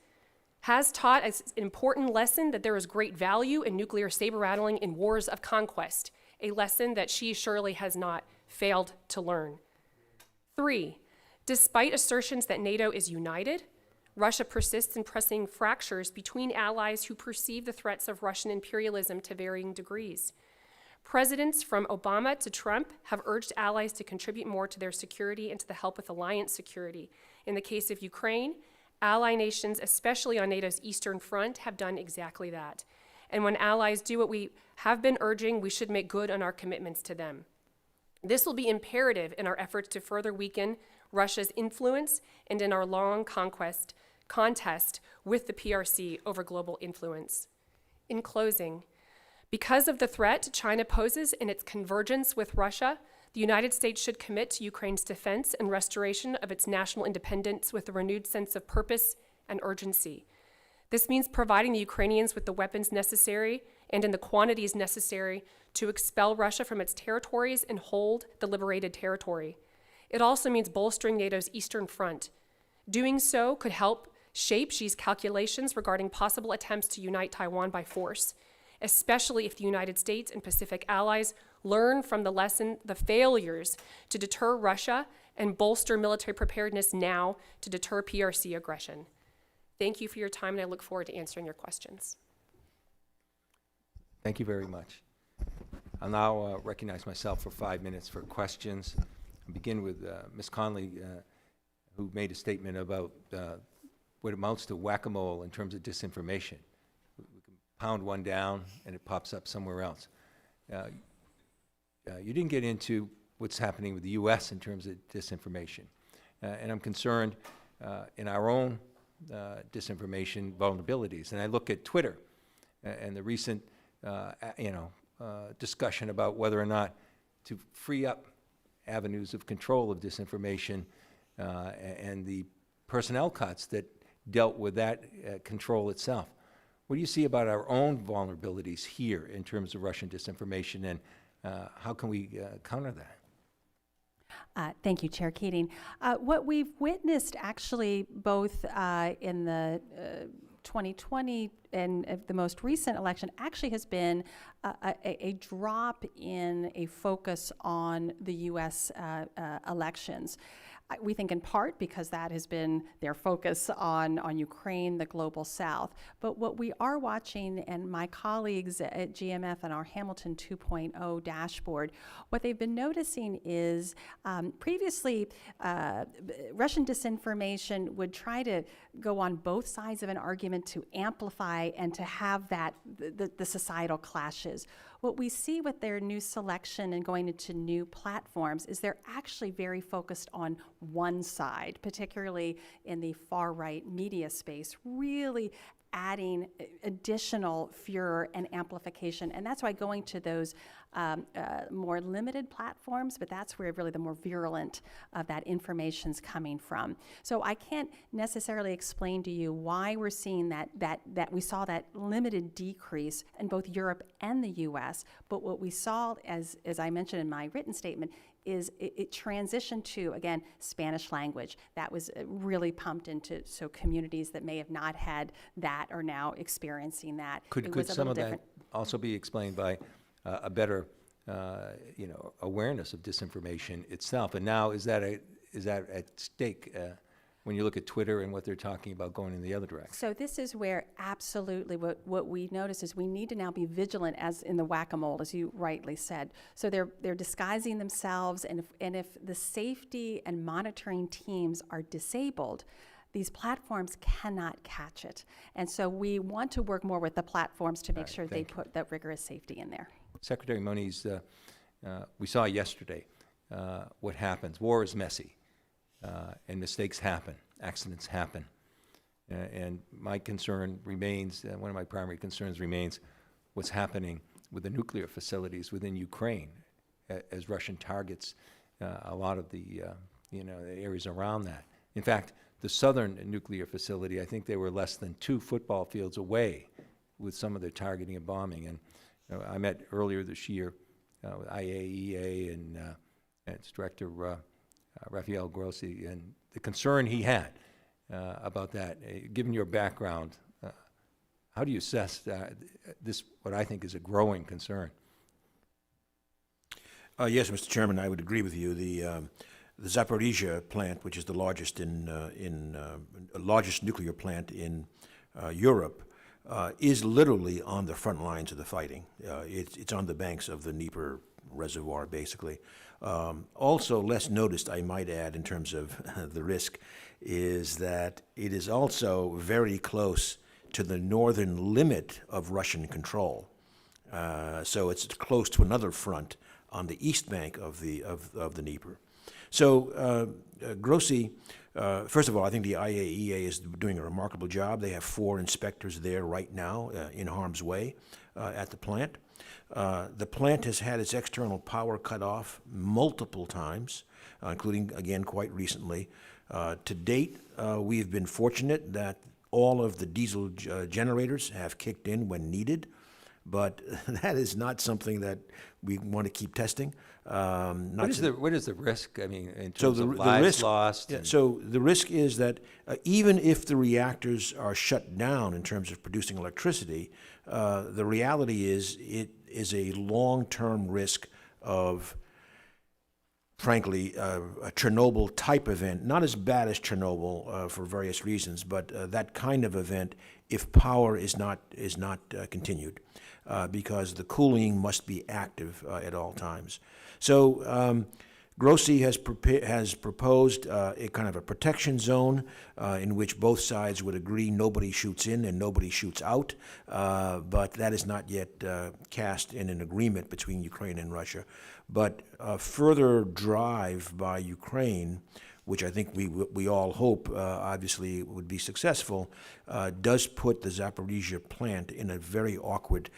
has taught as an important lesson that there is great value in nuclear saber rattling in wars of conquest, a lesson that she surely has not failed to learn. 3, despite assertions that NATO is united, Russia persists in pressing fractures between allies who perceive the threats of Russian imperialism to varying degrees. Presidents from Obama to Trump have urged allies to contribute more to their security and to the help with alliance security. In the case of Ukraine, ally nations, especially on NATO's Eastern Front, have done exactly that. And when allies do what we have been urging, we should make good on our commitments to them. This will be imperative in our efforts to further weaken Russia's influence and in our long contest with the PRC over global influence. In closing, because of the threat China poses in its convergence with Russia, the United States should commit to Ukraine's defense and restoration of its national independence with a renewed sense of purpose and urgency. This means providing the Ukrainians with the weapons necessary and in the quantities necessary to expel Russia from its territories and hold the liberated territory. It also means bolstering NATO's Eastern Front. Doing so could help shape Xi's calculations regarding possible attempts to unite Taiwan by force, especially if the United States and Pacific allies learn from the failures to deter Russia and bolster military preparedness now to deter PRC aggression. Thank you for your time, and I look forward to answering your questions. Thank you very much. I'll now recognize myself for 5 minutes for questions. I'll begin with Ms. Conley, who made a statement about what amounts to whack-a-mole in terms of disinformation. We can pound one down and it pops up somewhere else. You didn't get into what's happening with the U.S. in terms of disinformation. And I'm concerned in our own disinformation vulnerabilities. And I look at Twitter and the recent discussion about whether or not to free up avenues of control of disinformation and the personnel cuts that dealt with that control itself. What do you see about our own vulnerabilities here in terms of Russian disinformation, and how can we counter that? Thank you, Chair Keating. What we've witnessed actually both in the 2020 and the most recent election actually has been a drop in a focus on the U.S. Elections. We think in part because that has been their focus on Ukraine, the global south. But what we are watching, and my colleagues at GMF and our Hamilton 2.0 dashboard, what they've been noticing is previously Russian disinformation would try to go on both sides of an argument to amplify and to have that the societal clashes. What we see with their new selection and going into new platforms is they're actually very focused on one side, particularly in the far-right media space, really adding additional furor and amplification. And that's why going to those more limited platforms, but that's where really the more virulent of that information's coming from. So I can't necessarily explain to you why we're seeing that we saw that limited decrease in both Europe and the US, but what we saw, as I mentioned in my written statement, is it transitioned to, again, Spanish language. That was really pumped into, so communities that may have not had that are now experiencing that. Could some of that also be explained by a better, awareness of disinformation itself? And now is that at stake when you look at Twitter and what they're talking about going in the other direction? So this is where absolutely what we notice is we need to now be vigilant, as in the whack-a-mole, as you rightly said. So they're disguising themselves, and if the safety and monitoring teams are disabled, these platforms cannot catch it. And so we want to work more with the platforms to make sure they put that rigorous safety in there. Secretary Moniz, we saw yesterday what happens. War is messy, and mistakes happen, accidents happen. And my concern remains, one of my primary concerns remains what's happening with the nuclear facilities within Ukraine as Russian targets a lot of the areas around that. In fact, the southern nuclear facility, I think they were less than 2 football fields away with some of their targeting and bombing. And I met earlier this year with IAEA and its director, Rafael Grossi, and the concern he had about that. Given your background, how do you assess this, what I think is a growing concern? Yes, Mr. Chairman, I would agree with you. The Zaporizhia plant, which is the largest largest nuclear plant in Europe, is literally on the front lines of the fighting. It's on the banks of the Dnieper reservoir, basically. Also, less noticed, I might add, in terms of the risk, is that it is also very close to the northern limit of Russian control. So it's close to another front on the east bank of the Dnieper. So Grossi, first of all, I think the IAEA is doing a remarkable job. They have 4 inspectors there right now in harm's way at the plant. The plant has had its external power cut off multiple times, including, again, quite recently. To date, we have been fortunate that all of the diesel generators have kicked in when needed. but that is not something that we want to keep testing. What is the risk, I mean, in So terms of lives lost? Yeah, and- so the risk is that even if the reactors are shut down in terms of producing electricity, the reality is it is a long-term risk of, frankly, a Chernobyl-type event, not as bad as Chernobyl for various reasons, but that kind of event if power is not continued, because the cooling must be active at all times. So Grossi has proposed a kind of a protection zone in which both sides would agree nobody shoots in and nobody shoots out, but that is not yet cast in an agreement between Ukraine and Russia. But further drive by Ukraine, which I think we all hope obviously would be successful, does put the Zaporizhia plant in a very awkward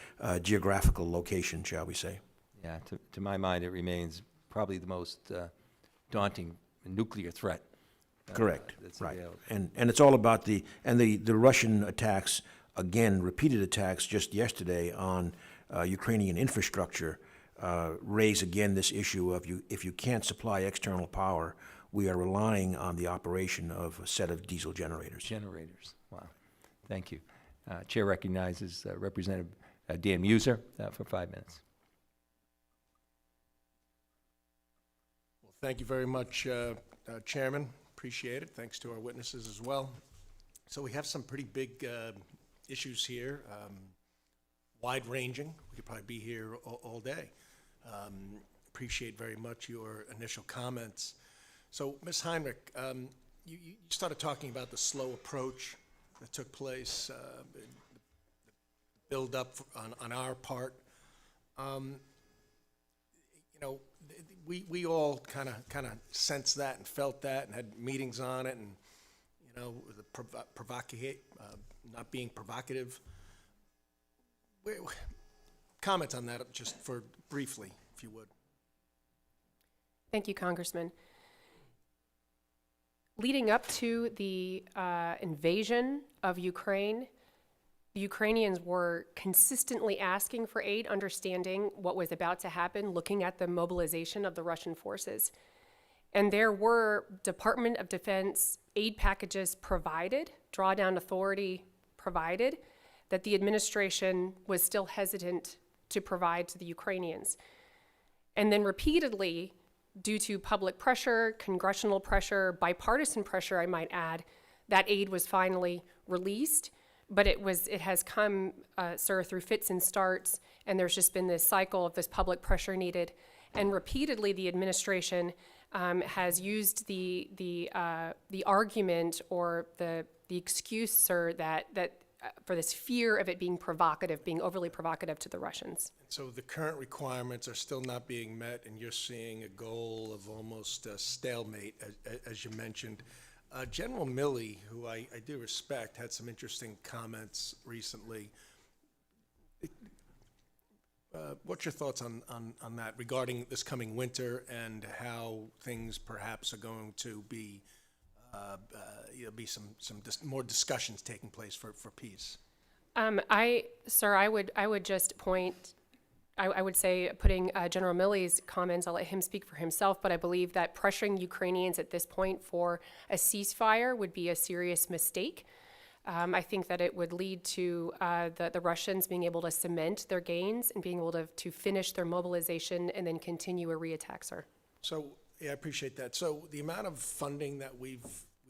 geographical location, shall we say. Yeah, to my mind, it remains probably the most daunting nuclear threat. Correct, That's right. available. And it's all about the Russian attacks, again, repeated attacks just yesterday on Ukrainian infrastructure, raise again this issue of if you can't supply external power, we are relying on the operation of a set of diesel generators. Generators, wow. Thank you. Chair recognizes Representative Dan Muser for 5 minutes. Well, thank you very much, Chairman. Appreciate it. Thanks to our witnesses as well. So we have some pretty big issues here, wide-ranging. We could probably be here all day. Appreciate very much your initial comments. So, Ms. Heinrich, you started talking about the slow approach that took place, the build-up on our part. We all kind of sensed that and felt that and had meetings on it, and not being provocative. Comment on that just for briefly, if you would. Thank you, Congressman. Leading up to the invasion of Ukraine, the Ukrainians were consistently asking for aid, understanding what was about to happen, looking at the mobilization of the Russian forces. And there were Department of Defense aid packages provided, drawdown authority provided, that the administration was still hesitant to provide to the Ukrainians. And then repeatedly, due to public pressure, congressional pressure, bipartisan pressure, I might add, that aid was finally released. But it has come, sir, through fits and starts, and there's just been this cycle of this public pressure needed. And repeatedly, the administration has used the argument or the excuse, sir, that for this fear of it being provocative, being overly provocative to the Russians. So the current requirements are still not being met, and you're seeing a goal of almost a stalemate, as you mentioned. General Milley, who I do respect, had some interesting comments recently. What's your thoughts on that regarding this coming winter and how things perhaps are going to be, be some more discussions taking place for peace? Sir, I would just point. I would say putting General Milley's comments, I'll let him speak for himself, but I believe that pressuring Ukrainians at this point for a ceasefire would be a serious mistake. I think that it would lead to the Russians being able to cement their gains and being able to finish their mobilization and then continue a reattack, sir. So, yeah, I appreciate that. So the amount of funding that we've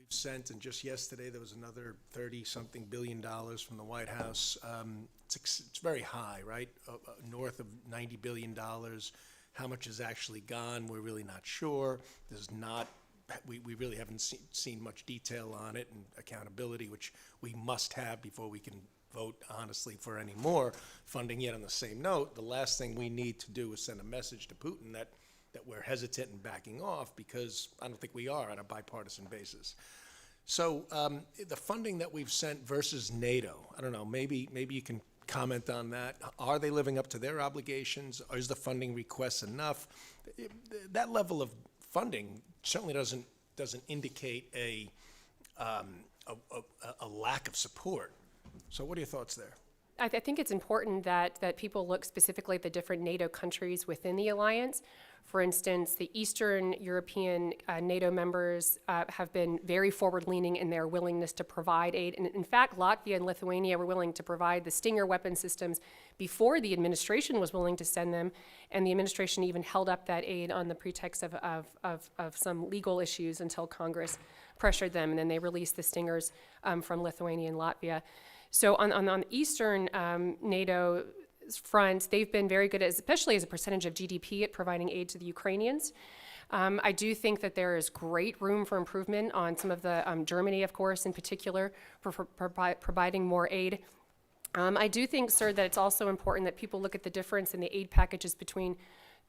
sent, and just yesterday there was another $30-something billion from the White House. It's very high, right? North of $90 billion. How much is actually gone? We're really not sure. We really haven't seen much detail on it and accountability, which we must have before we can vote honestly for any more funding. Yet on the same note, the last thing we need to do is send a message to Putin that we're hesitant and backing off, because I don't think we are on a bipartisan basis. So the funding that we've sent versus NATO, I don't know, maybe you can comment on that. Are they living up to their obligations? Or is the funding request enough? That level of funding certainly doesn't indicate a lack of support. So what are your thoughts there? I think it's important that people look specifically at the different NATO countries within the alliance. For instance, the Eastern European NATO members have been very forward-leaning in their willingness to provide aid. And in fact, Latvia and Lithuania were willing to provide the Stinger weapon systems before the administration was willing to send them. And the administration even held up that aid on the pretext of some legal issues until Congress pressured them. And then they released the Stingers from Lithuania and Latvia. So on the Eastern NATO front, they've been very good, especially as a percentage of GDP, at providing aid to the Ukrainians. I do think that there is great room for improvement on some of the, Germany, of course, in particular, for providing more aid. I do think, sir, that it's also important that people look at the difference in the aid packages between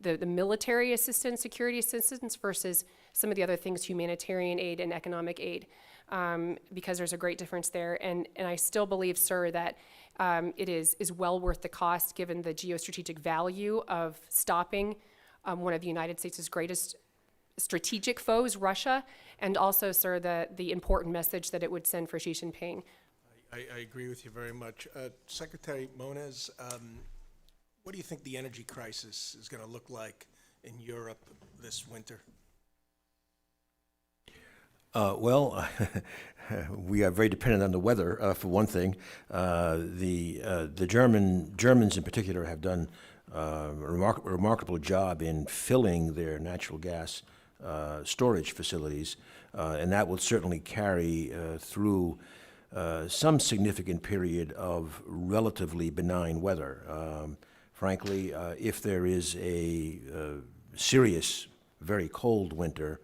the military assistance, security assistance, versus some of the other things, humanitarian aid and economic aid, because there's a great difference there. And I still believe, sir, that it is well worth the cost given the geostrategic value of stopping one of the United States' greatest strategic foes, Russia, and also, sir, the important message that it would send for Xi Jinping. I agree with you very much. Secretary Moniz, what do you think the energy crisis is going to look like in Europe this winter? Well, we are very dependent on the weather, for one thing. The Germans in particular have done a remarkable job in filling their natural gas storage facilities, and that will certainly carry through some significant period of relatively benign weather. Frankly, if there is a serious, very cold winter,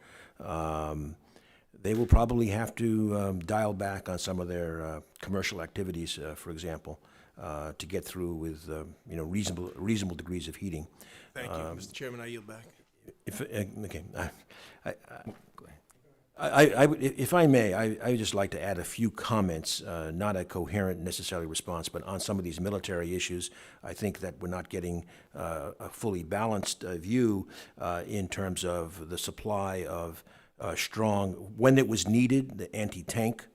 they will probably have to dial back on some of their commercial activities, for example, to get through with reasonable degrees of heating. Thank you, Mr. Chairman. I yield back. If I may, I would just like to add a few comments, not a coherent necessarily response, but on some of these military issues. I think that we're not getting a fully balanced view in terms of the supply of strong, when it was needed, the anti-tank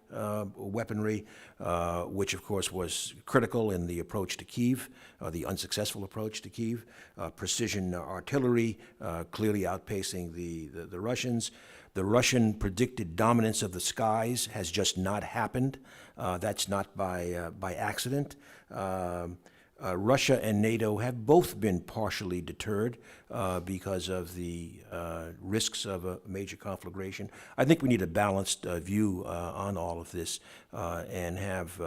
weaponry, which of course was critical in the approach to Kyiv, the unsuccessful approach to Kyiv, precision artillery, clearly outpacing the Russians. The Russian predicted dominance of the skies has just not happened. That's not by accident. Russia and NATO have both been partially deterred because of the risks of a major conflagration. I think we need a balanced view on all of this and have,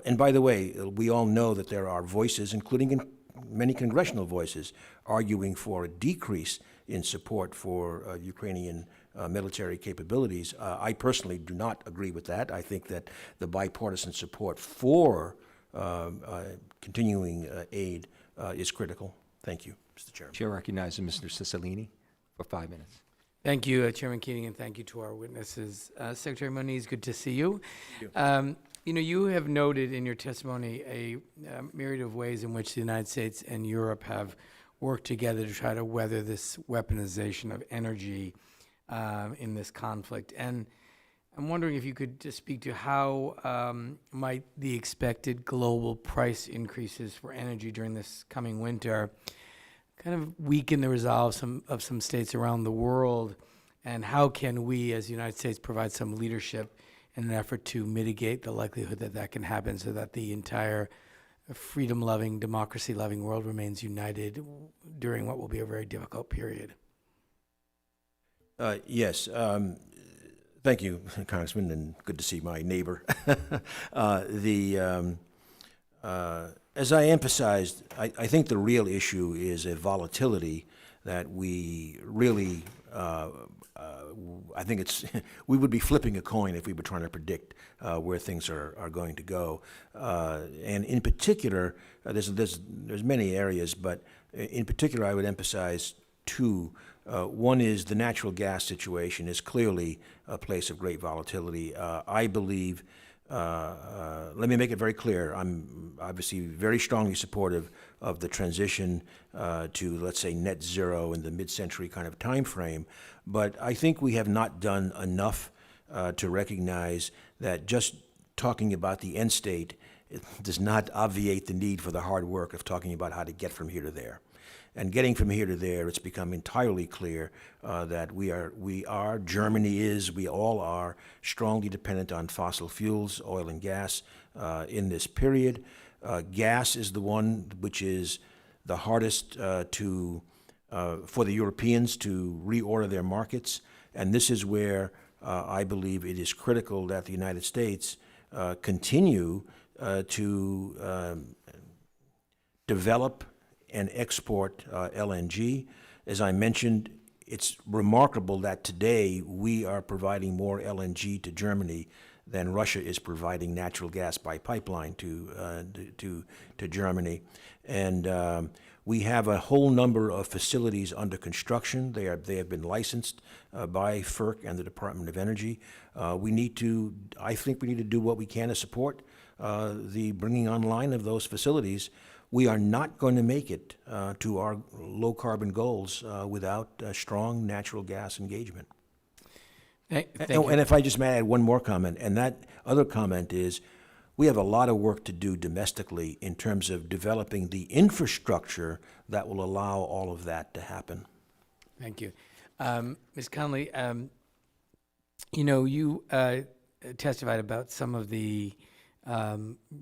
and by the way, we all know that there are voices, including many congressional voices, arguing for a decrease in support for Ukrainian military capabilities. I personally do not agree with that. I think that the bipartisan support for continuing aid is critical. Thank you, Mr. Chairman. Chair recognizes Mr. Cicilline for 5 minutes. Thank you, Chairman Keating, and thank you to our witnesses. Secretary Moniz, good to see you. You have noted in your testimony a myriad of ways in which the United States and Europe have worked together to try to weather this weaponization of energy in this conflict. And I'm wondering if you could just speak to how might the expected global price increases for energy during this coming winter kind of weaken the resolve of some states around the world, and how can we as the United States provide some leadership in an effort to mitigate the likelihood that that can happen so that the entire freedom-loving, democracy-loving world remains united during what will be a very difficult period? Yes. Thank you, Congressman, and good to see my neighbor. As I emphasized, I think the real issue is a volatility that we really, I think we would be flipping a coin if we were trying to predict where things are going to go. And in particular, there's many areas, but in particular, I would emphasize two. One is the natural gas situation is clearly a place of great volatility. I believe, let me make it very clear, I'm obviously very strongly supportive of the transition to, let's say, net zero in the mid-century kind of time frame, but I think we have not done enough to recognize that just talking about the end state, it does not obviate the need for the hard work of talking about how to get from here to there. And getting from here to there, it's become entirely clear that Germany is, we all are strongly dependent on fossil fuels, oil and gas in this period. Gas is the one which is the hardest for the Europeans to reorder their markets. And this is where I believe it is critical that the United States continue to develop and export LNG. As I mentioned, it's remarkable that today we are providing more LNG to Germany than Russia is providing natural gas by pipeline to Germany. And we have a whole number of facilities under construction. They have been licensed by FERC and the Department of Energy. I think we need to do what we can to support the bringing online of those facilities. We are not going to make it to our low carbon goals without strong natural gas engagement. Thank you. And if I just may add one more comment, and that other comment is, we have a lot of work to do domestically in terms of developing the infrastructure that will allow all of that to happen. Thank you. Ms. Conley, you testified about some of the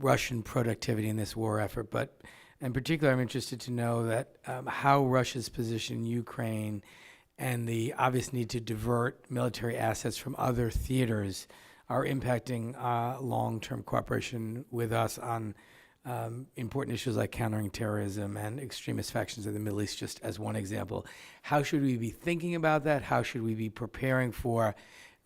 Russian productivity in this war effort, but in particular, I'm interested to know that how Russia's position in Ukraine and the obvious need to divert military assets from other theaters are impacting long-term cooperation with us on important issues like countering terrorism and extremist factions in the Middle East, just as one example. How should we be thinking about that? How should we be preparing for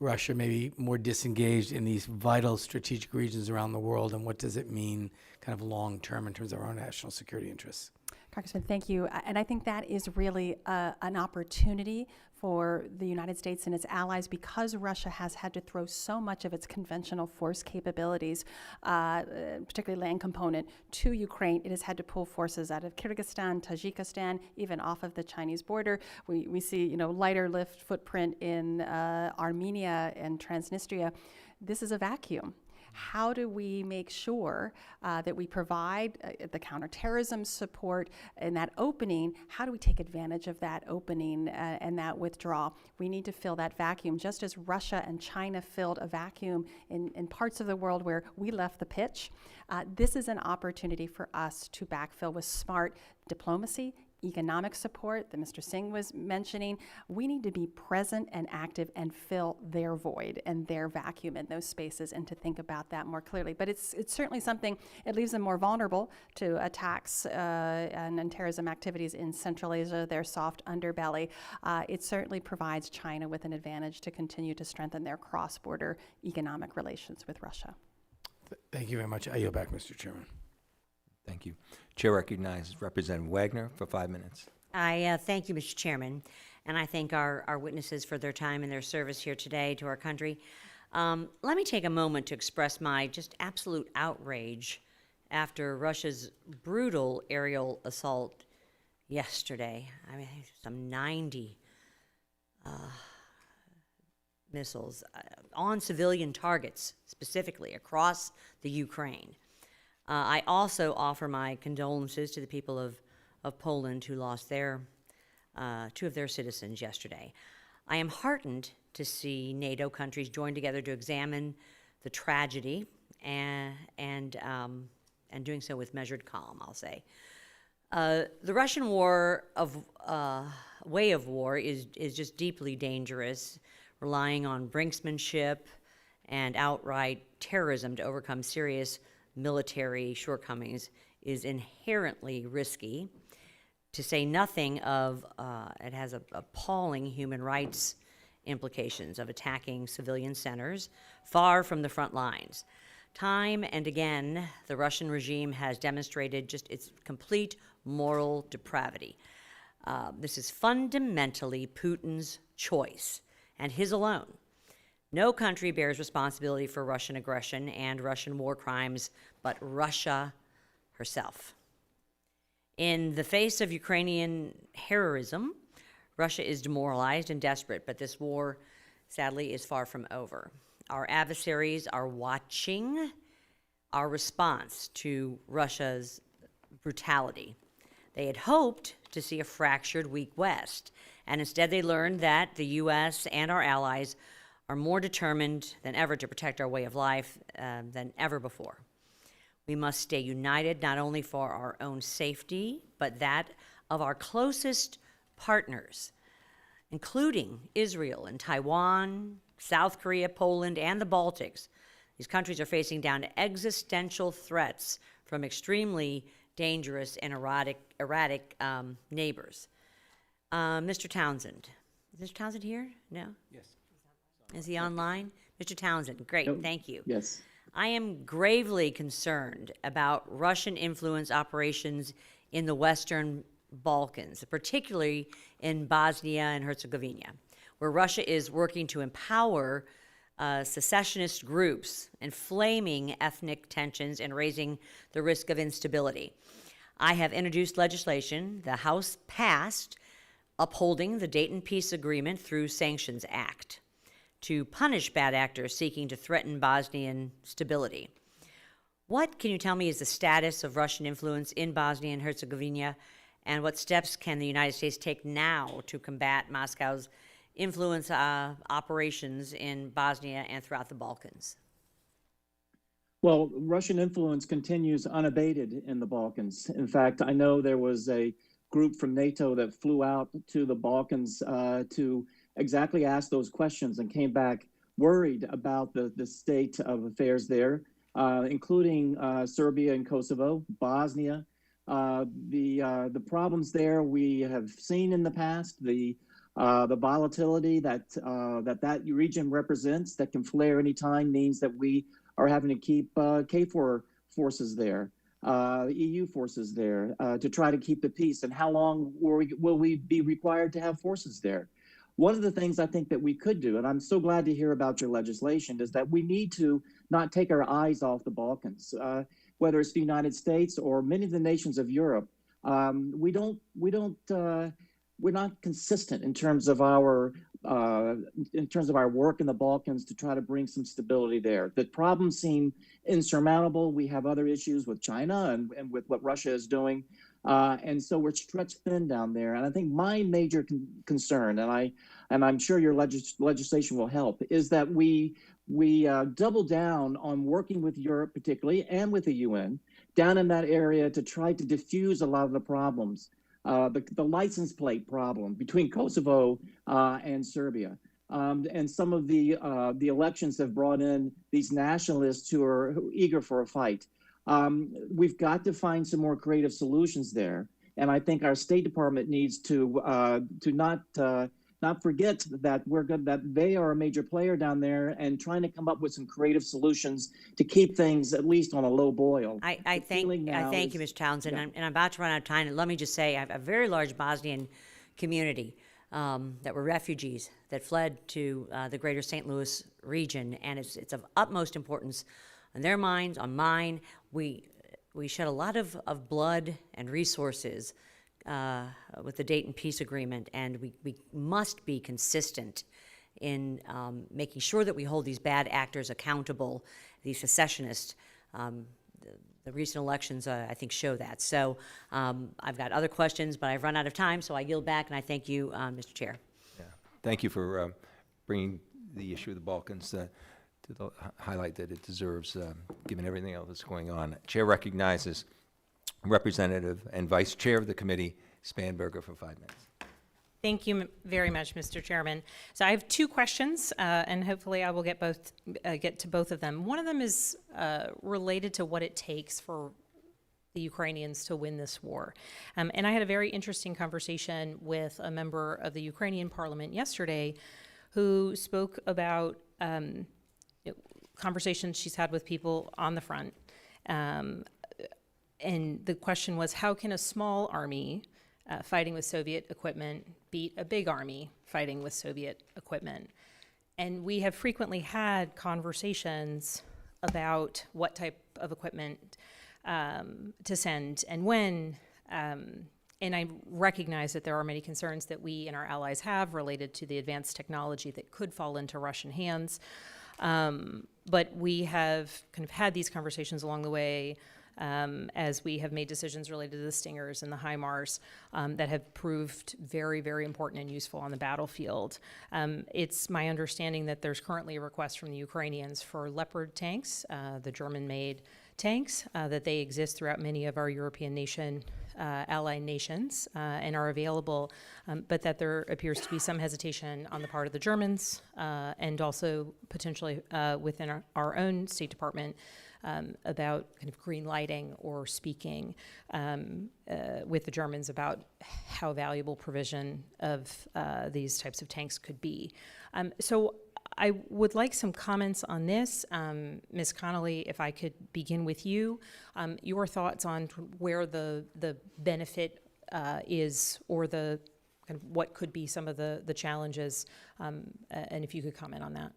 Russia maybe more disengaged in these vital strategic regions around the world, and what does it mean kind of long-term in terms of our own national security interests? Congressman, thank you. And I think that is really an opportunity for the United States and its allies, because Russia has had to throw so much of its conventional force capabilities, particularly land component, to Ukraine. It has had to pull forces out of Kyrgyzstan, Tajikistan, even off of the Chinese border. We see, lighter lift footprint in Armenia and Transnistria. This is a vacuum. How do we make sure that we provide the counterterrorism support in that opening? How do we take advantage of that opening and that withdrawal? We need to fill that vacuum, just as Russia and China filled a vacuum in parts of the world where we left the pitch. This is an opportunity for us to backfill with smart diplomacy, economic support that Mr. Singh was mentioning. We need to be present and active and fill their void and their vacuum in those spaces, and to think about that more clearly. But it's certainly something, it leaves them more vulnerable to attacks and terrorism activities in Central Asia, their soft underbelly. It certainly provides China with an advantage to continue to strengthen their cross-border economic relations with Russia. Thank you very much. I yield back, Mr. Chairman. Thank you. Chair recognizes Representative Wagner for 5 minutes. I thank you, Mr. Chairman, and I thank our witnesses for their time and their service here today to our country. Let me take a moment to express my just absolute outrage after Russia's brutal aerial assault yesterday. I mean, some 90 missiles on civilian targets, specifically across the Ukraine. I also offer my condolences to the people of Poland who lost two of their citizens yesterday. I am heartened to see NATO countries join together to examine the tragedy and doing so with measured calm, I'll say. The Russian way of war is just deeply dangerous, relying on brinksmanship and outright terrorism to overcome serious military shortcomings is inherently risky, to say nothing of it has appalling human rights implications of attacking civilian centers far from the front lines. Time and again, the Russian regime has demonstrated just its complete moral depravity. This is fundamentally Putin's choice, and his alone. No country bears responsibility for Russian aggression and Russian war crimes but Russia herself. In the face of Ukrainian heroism, Russia is demoralized and desperate, but this war, sadly, is far from over. our adversaries are watching our response to Russia's brutality. They had hoped to see a fractured, weak West, and instead they learned that the U.S. and our allies are more determined than ever to protect our way of life than ever before. We must stay united not only for our own safety, but that of our closest partners, including Israel and Taiwan, South Korea, Poland, and the Baltics. These countries are facing down to existential threats from extremely dangerous and erratic neighbors. Mr. Townsend. Is Mr. Townsend here? No? Yes. Is he online? Mr. Townsend, great, Nope. thank you. Yes. I am gravely concerned about Russian influence operations in the Western Balkans, particularly in Bosnia and Herzegovina, where Russia is working to empower secessionist groups, inflaming ethnic tensions and raising the risk of instability. I have introduced legislation the House passed upholding the Dayton Peace Agreement through Sanctions Act to punish bad actors seeking to threaten Bosnian stability. What, can you tell me, is the status of Russian influence in Bosnia and Herzegovina, and what steps can the United States take now to combat Moscow's influence operations in Bosnia and throughout the Balkans? Well, Russian influence continues unabated in the Balkans. In fact, I know there was a group from NATO that flew out to the Balkans to exactly ask those questions and came back worried about the state of affairs there, including Serbia and Kosovo, Bosnia. The problems there we have seen in the past, the volatility that region represents that can flare anytime means that we are having to keep KFOR forces there, EU forces there to try to keep the peace. And how long will we be required to have forces there? One of the things I think that we could do, and I'm so glad to hear about your legislation, is that we need to not take our eyes off the Balkans, whether it's the United States or many of the nations of Europe. We're not consistent in terms of our work in the Balkans to try to bring some stability there. The problems seem insurmountable. We have other issues with China and with what Russia is doing. And so we're stretched thin down there. And I think my major concern, and I'm sure your legislation will help, is that we double down on working with Europe particularly and with the UN down in that area to try to diffuse a lot of the problems. The license plate problem between Kosovo and Serbia. And some of the elections have brought in these nationalists who are eager for a fight. We've got to find some more creative solutions there. And I think our State Department needs to not forget that they are a major player down there and trying to come up with some creative solutions to keep things at least on a low boil. I thank you, Mr. Townsend, Yeah. and I'm about to run out of time. And let me just say, I have a very large Bosnian community that were refugees that fled to the greater St. Louis region, and it's of utmost importance on their minds, on mine. We shed a lot of blood and resources with the Dayton Peace Agreement, and we must be consistent in making sure that we hold these bad actors accountable, these secessionists. The recent elections, I think, show that. So I've got other questions, but I've run out of time, so I yield back, and I thank you, Mr. Chair. Yeah. Thank you for bringing the issue of the Balkans to the highlight that it deserves, given everything else that's going on. Chair recognizes Representative and Vice Chair of the committee, Spanberger, for 5 minutes. Thank you very much, Mr. Chairman. So I have 2 questions, and hopefully I will get to both of them. One of them is related to what it takes for the Ukrainians to win this war. And I had a very interesting conversation with a member of the Ukrainian parliament yesterday who spoke about conversations she's had with people on the front. And the question was, how can a small army fighting with Soviet equipment beat a big army fighting with Soviet equipment? And we have frequently had conversations about what type of equipment to send and when. And I recognize that there are many concerns that we and our allies have related to the advanced technology that could fall into Russian hands. But we have kind of had these conversations along the way as we have made decisions related to the Stingers and the HIMARS that have proved very, very important and useful on the battlefield. It's my understanding that there's currently a request from the Ukrainians for Leopard tanks, the German-made tanks, that they exist throughout many of our European ally nations and are available, but that there appears to be some hesitation on the part of the Germans and also potentially within our own State Department about kind of green lighting or speaking with the Germans about how valuable provision of these types of tanks could be. So I would like some comments on this. Ms. Conley, if I could begin with you, your thoughts on where the benefit is, or the kind of what could be some of the challenges, and if you could comment on that.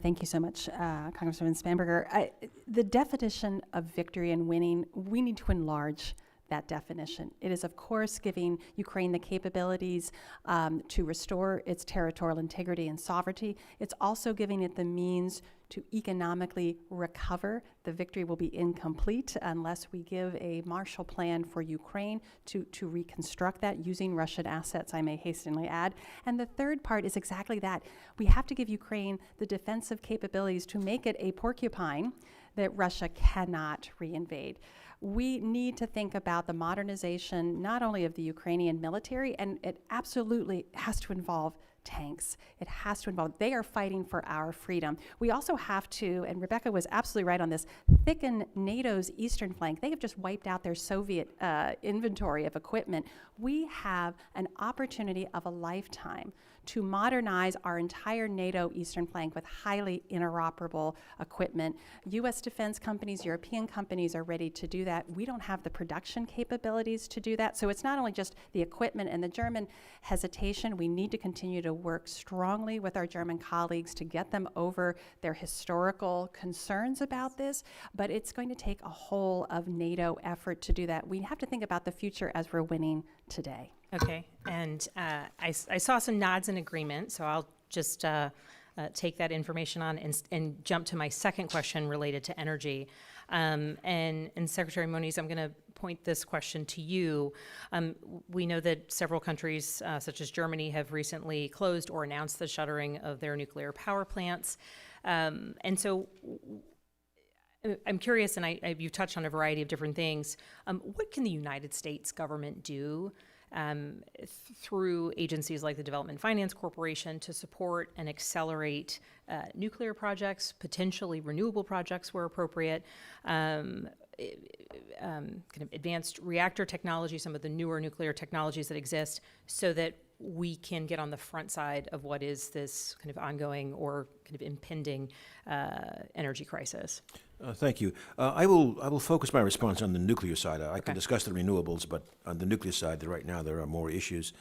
Thank you so much, Congresswoman Spanberger. The definition of victory and winning, we need to enlarge that definition. It is, of course, giving Ukraine the capabilities to restore its territorial integrity and sovereignty. It's also giving it the means to economically recover. The victory will be incomplete unless we give a Marshall Plan for Ukraine to reconstruct that using Russian assets, I may hastily add. And the third part is exactly that. We have to give Ukraine the defensive capabilities to make it a porcupine that Russia cannot reinvade. We need to think about the modernization not only of the Ukrainian military, and it absolutely has to involve tanks. It has to involve, they are fighting for our freedom. We also have to, and Rebeccah was absolutely right on this, thicken NATO's eastern flank. They have just wiped out their Soviet inventory of equipment. We have an opportunity of a lifetime to modernize our entire NATO eastern flank with highly interoperable equipment. U.S. defense companies, European companies are ready to do that. We don't have the production capabilities to do that. So it's not only just the equipment and the German hesitation. We need to continue to work strongly with our German colleagues to get them over their historical concerns about this, but it's going to take a whole of NATO effort to do that. We have to think about the future as we're winning today. Okay, and I saw some nods in agreement, so I'll just take that information on and jump to my second question related to energy. And Secretary Moniz, I'm going to point this question to you. We know that several countries, such as Germany, have recently closed or announced the shuttering of their nuclear power plants. And so I'm curious, and you've touched on a variety of different things. What can the United States government do through agencies like the Development Finance Corporation to support and accelerate nuclear projects, potentially renewable projects where appropriate, kind of advanced reactor technology, some of the newer nuclear technologies that exist, so that we can get on the front side of what is this kind of ongoing or kind of impending energy crisis? Thank you. I will focus my response on the nuclear side. I can discuss the renewables, but on the nuclear side, right now there are more issues.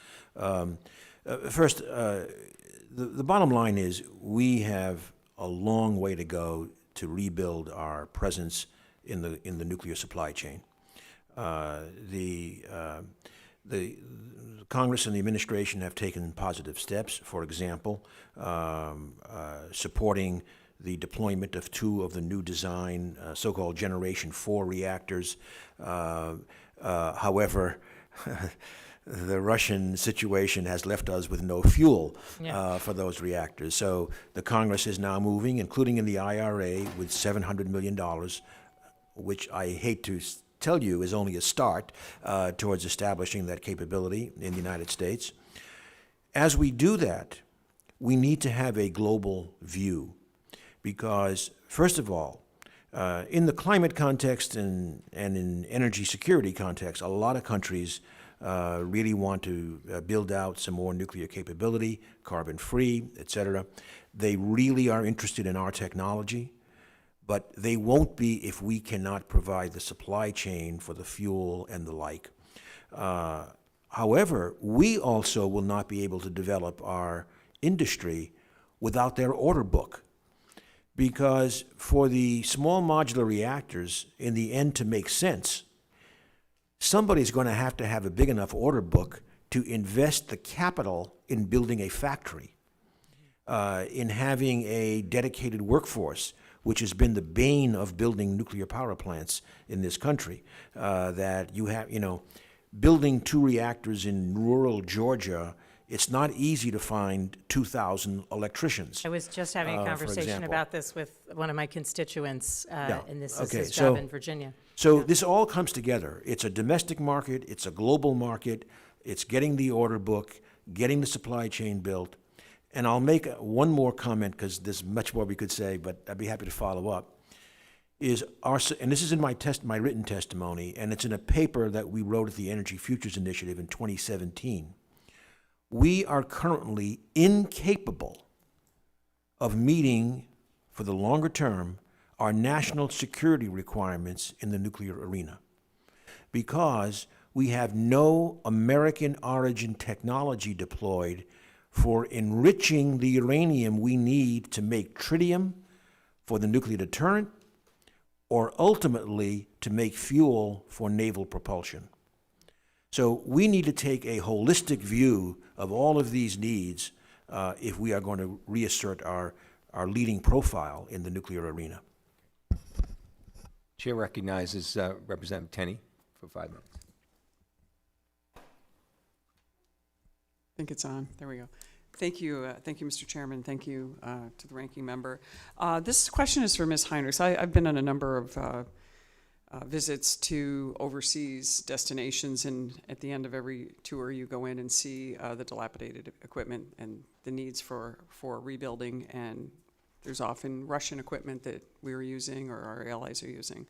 First, the bottom line is we have a long way to go to rebuild our presence in the nuclear supply chain. The Congress and the administration have taken positive steps. For example, supporting the deployment of 2 of the new design, so-called Generation 4 reactors. However, the Russian situation has left us with no fuel for those reactors. So the Congress is now moving, including in the IRA, with $700 million, which I hate to tell you is only a start towards establishing that capability in the United States. As we do that, we need to have a global view. Because, first of all, in the climate context and in energy security context, a lot of countries really want to build out some more nuclear capability, carbon-free, et cetera. They really are interested in our technology, but they won't be if we cannot provide the supply chain for the fuel and the like. However, we also will not be able to develop our industry without their order book. Because for the small modular reactors, in the end, to make sense, somebody's going to have a big enough order book to invest the capital in building a factory. in having a dedicated workforce, which has been the bane of building nuclear power plants in this country. That you have, building 2 reactors in rural Georgia, it's not easy to find 2,000 electricians. I was just having a for conversation example. about this with one of my constituents, and this is Okay, his job so- in Virginia. So this all comes together. It's a domestic market, it's a global market, it's getting the order book, getting the supply chain built. And I'll make one more comment, because there's much more we could say, but I'd be happy to follow up. And this is in my written testimony, and it's in a paper that we wrote at the Energy Futures Initiative in 2017. We are currently incapable of meeting, for the longer term, our national security requirements in the nuclear arena, because we have no American origin technology deployed for enriching the uranium we need to make tritium for the nuclear deterrent, or ultimately to make fuel for naval propulsion. So we need to take a holistic view of all of these needs if we are going to reassert our leading profile in the nuclear arena. Chair recognizes Representative Tenney for 5 minutes. I think it's on. There we go. Thank you, Mr. Chairman. Thank you to the ranking member. This question is for Ms. Heinrichs. I've been on a number of visits to overseas destinations, and at the end of every tour, you go in and see the dilapidated equipment and the needs for rebuilding. And there's often Russian equipment that we're using or our allies are using.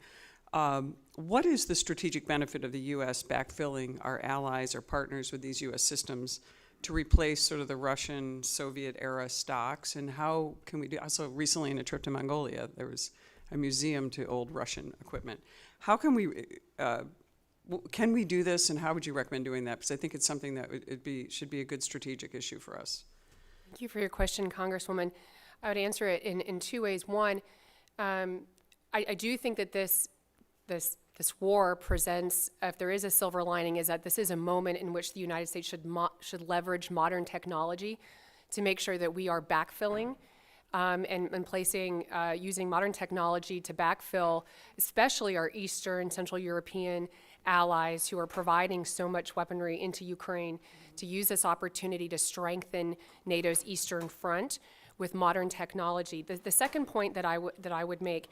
What is the strategic benefit of the U.S. backfilling our allies or partners with these U.S. systems to replace sort of the Russian Soviet era stocks, and how can we do? Also, recently in a trip to Mongolia, there was a museum to old Russian equipment. How can we do this, and how would you recommend doing that? Because I think it's something that should be a good strategic issue for us. Thank you for your question, Congresswoman. I would answer it in 2 ways. One, I do think that this war presents, if there is a silver lining, is that this is a moment in which the United States should leverage modern technology to make sure that we are backfilling and placing, using modern technology to backfill, especially our Eastern, Central European allies who are providing so much weaponry into Ukraine, to use this opportunity to strengthen NATO's Eastern Front with modern technology. The second point that I would make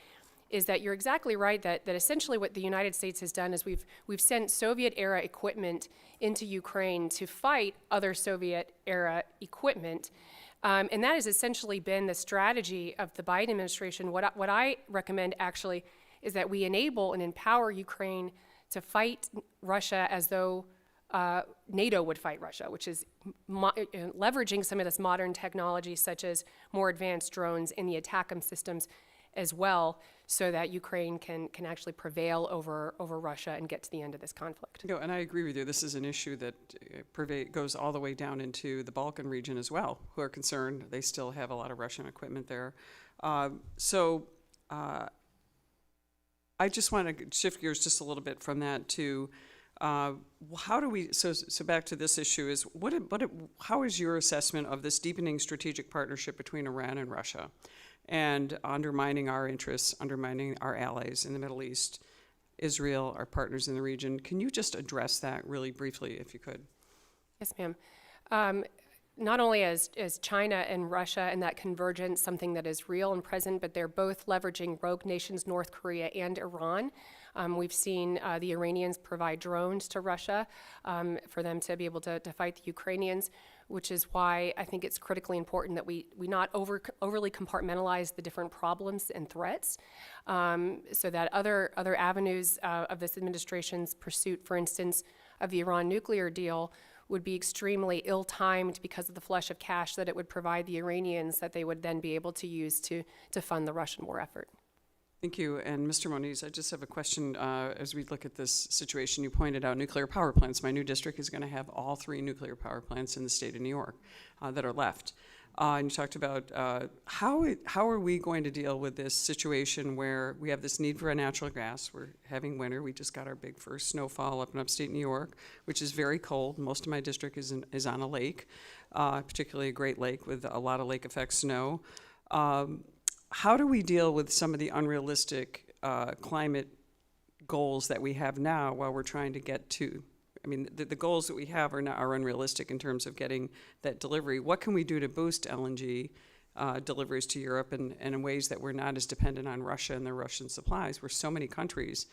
is that you're exactly right that essentially what the United States has done is we've sent Soviet-era equipment into Ukraine to fight other Soviet-era equipment. And that has essentially been the strategy of the Biden administration. What I recommend actually is that we enable and empower Ukraine to fight Russia as though NATO would fight Russia, which is leveraging some of this modern technology, such as more advanced drones in the ATACMS systems as well, so that Ukraine can actually prevail over Russia and get to the end of this conflict. No, and I agree with you. This is an issue that goes all the way down into the Balkan region as well, who are concerned. They still have a lot of Russian equipment there. I just want to shift gears just a little bit from that to how do we, so back to this issue is, how is your assessment of this deepening strategic partnership between Iran and Russia, and undermining our interests, undermining our allies in the Middle East, Israel, our partners in the region? Can you just address that really briefly, if you could? Yes, ma'am. Not only is China and Russia and that convergence something that is real and present, but they're both leveraging rogue nations, North Korea and Iran. We've seen the Iranians provide drones to Russia for them to be able to fight the Ukrainians, which is why I think it's critically important that we not overly compartmentalize the different problems and threats, so that other avenues of this administration's pursuit, for instance, of the Iran nuclear deal, would be extremely ill-timed because of the flush of cash that it would provide the Iranians that they would then be able to use to fund the Russian war effort. Thank you. And Mr. Moniz, I just have a question. As we look at this situation, you pointed out nuclear power plants. My new district is going to have all 3 nuclear power plants in the state of New York that are left. And you talked about how are we going to deal with this situation where we have this need for a natural gas? We're having winter. We just got our big first snowfall up in upstate New York, which is very cold. Most of my district is on a lake, particularly a Great Lake with a lot of lake effect snow. How do we deal with some of the unrealistic climate goals that we have now while we're trying to get to? I mean, the goals that we have are unrealistic in terms of getting that delivery. What can we do to boost LNG deliveries to Europe and in ways that we're not as dependent on Russia and the Russian supplies, where so many countries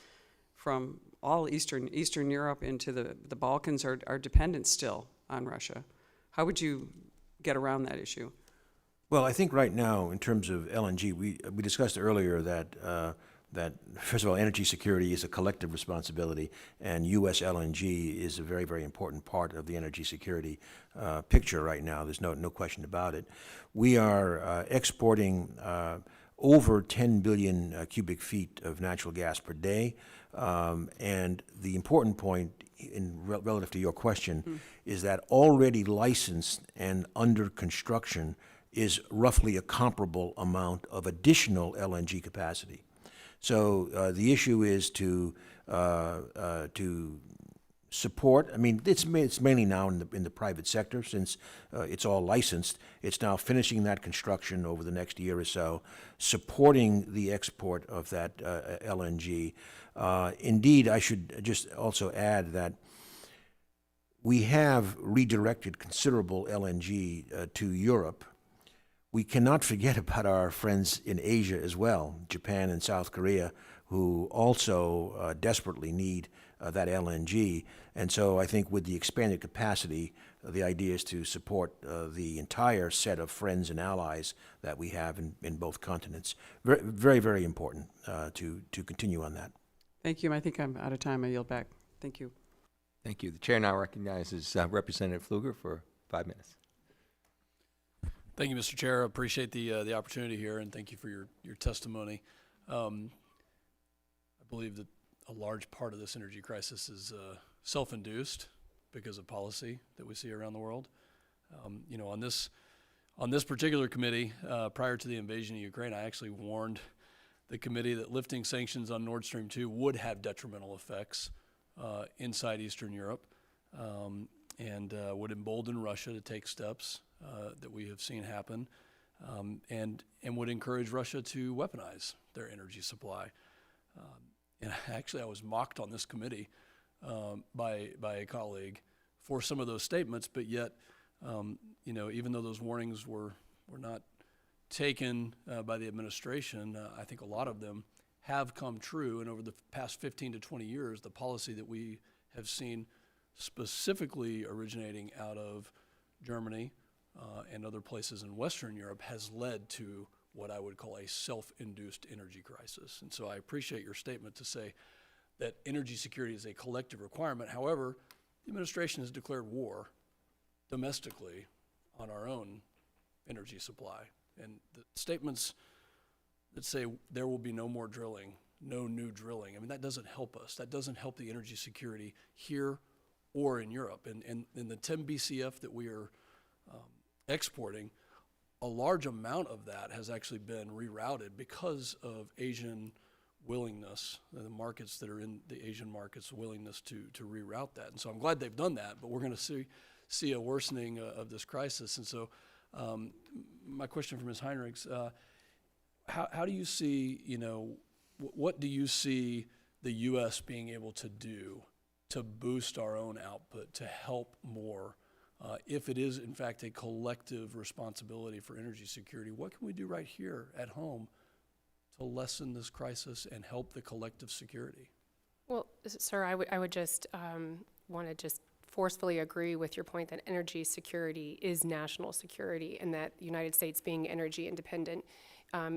from all Eastern Europe into the Balkans are dependent still on Russia? How would you get around that issue? Well, I think right now, in terms of LNG, we discussed earlier that first of all, energy security is a collective responsibility, and U.S. LNG is a very, very important part of the energy security picture right now. There's no question about it. We are exporting over 10 billion cubic feet of natural gas per day, and the important point relative to your question is that already licensed and under construction is roughly a comparable amount of additional LNG capacity. So the issue is to support. I mean, it's mainly now in the private sector since it's all licensed. It's now finishing that construction over the next year or so, supporting the export of that LNG. Indeed, I should just also add that we have redirected considerable LNG to Europe. We cannot forget about our friends in Asia as well, Japan and South Korea, who also desperately need that LNG. And so I think with the expanded capacity, the idea is to support the entire set of friends and allies that we have in both continents. Very, very, very important to continue on that. Thank you. I think I'm out of time. I yield back. Thank you. Thank you. The chair now recognizes Representative Pfluger for 5 minutes. Thank you, Mr. Chair. I appreciate the opportunity here, and thank you for your testimony. I believe that a large part of this energy crisis is self-induced because of policy that we see around the world. You know, on this particular committee, prior to the invasion of Ukraine, I actually warned the committee that lifting sanctions on Nord Stream 2 would have detrimental effects inside Eastern Europe and would embolden Russia to take steps that we have seen happen, and would encourage Russia to weaponize their energy supply. And actually, I was mocked on this committee by a colleague for some of those statements, but yet, you know, even though those warnings were not taken by the administration, I think a lot of them have come true. And over the past 15 to 20 years, the policy that we have seen specifically originating out of Germany and other places in Western Europe has led to what I would call a self-induced energy crisis. And so I appreciate your statement to say that energy security is a collective requirement. However, the administration has declared war domestically on our own energy supply. And the statements that say there will be no more drilling, no new drilling, I mean, that doesn't help us. That doesn't help the energy security here or in Europe. And in the 10 BCF that we are exporting, a large amount of that has actually been rerouted because of Asian willingness, the markets that are in the Asian markets' willingness to reroute that. And so I'm glad they've done that, but we're going to see a worsening of this crisis. And so my question for Ms. Heinrichs, how do you see, you know, what do you see the U.S. being able to do to boost our own output, to help more? If it is, in fact, a collective responsibility for energy security, what can we do right here at home to lessen this crisis and help the collective security? Well, sir, I would just want to just forcefully agree with your point that energy security is national security, and that the United States being energy independent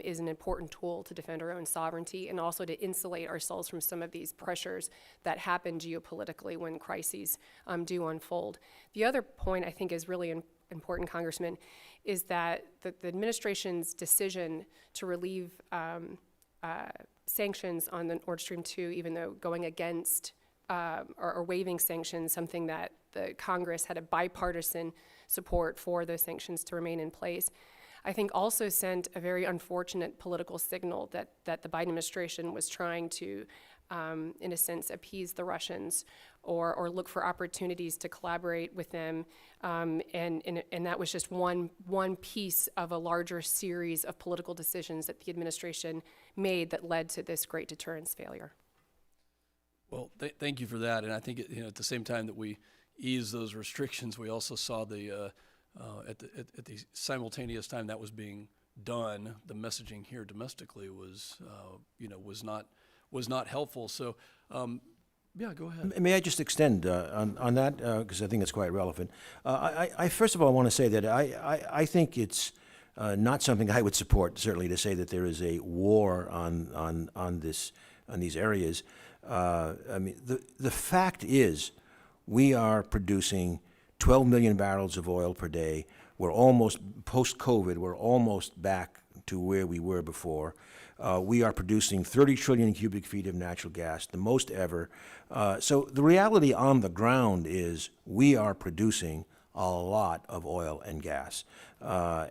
is an important tool to defend our own sovereignty and also to insulate ourselves from some of these pressures that happen geopolitically when crises do unfold. The other point I think is really important, Congressman, is that the administration's decision to relieve sanctions on the Nord Stream 2, even though going against or waiving sanctions, something that the Congress had a bipartisan support for those sanctions to remain in place, I think also sent a very unfortunate political signal that the Biden administration was trying to, in a sense, appease the Russians or look for opportunities to collaborate with them. And that was just one piece of a larger series of political decisions that the administration made that led to this great deterrence failure. Well, thank you for that. And I think at the same time that we ease those restrictions, we also saw at the simultaneous time that was being done, the messaging here domestically was not helpful. So, yeah, go ahead. May I just extend on that, because I think it's quite relevant. I first of all want to say that I think it's not something I would support, certainly, to say that there is a war on these areas. I mean, the fact is, we are producing 12 million barrels of oil per day. We're almost, post-COVID, we're almost back to where we were before. We are producing 30 trillion cubic feet of natural gas, the most ever. So the reality on the ground is we are producing a lot of oil and gas. Sir,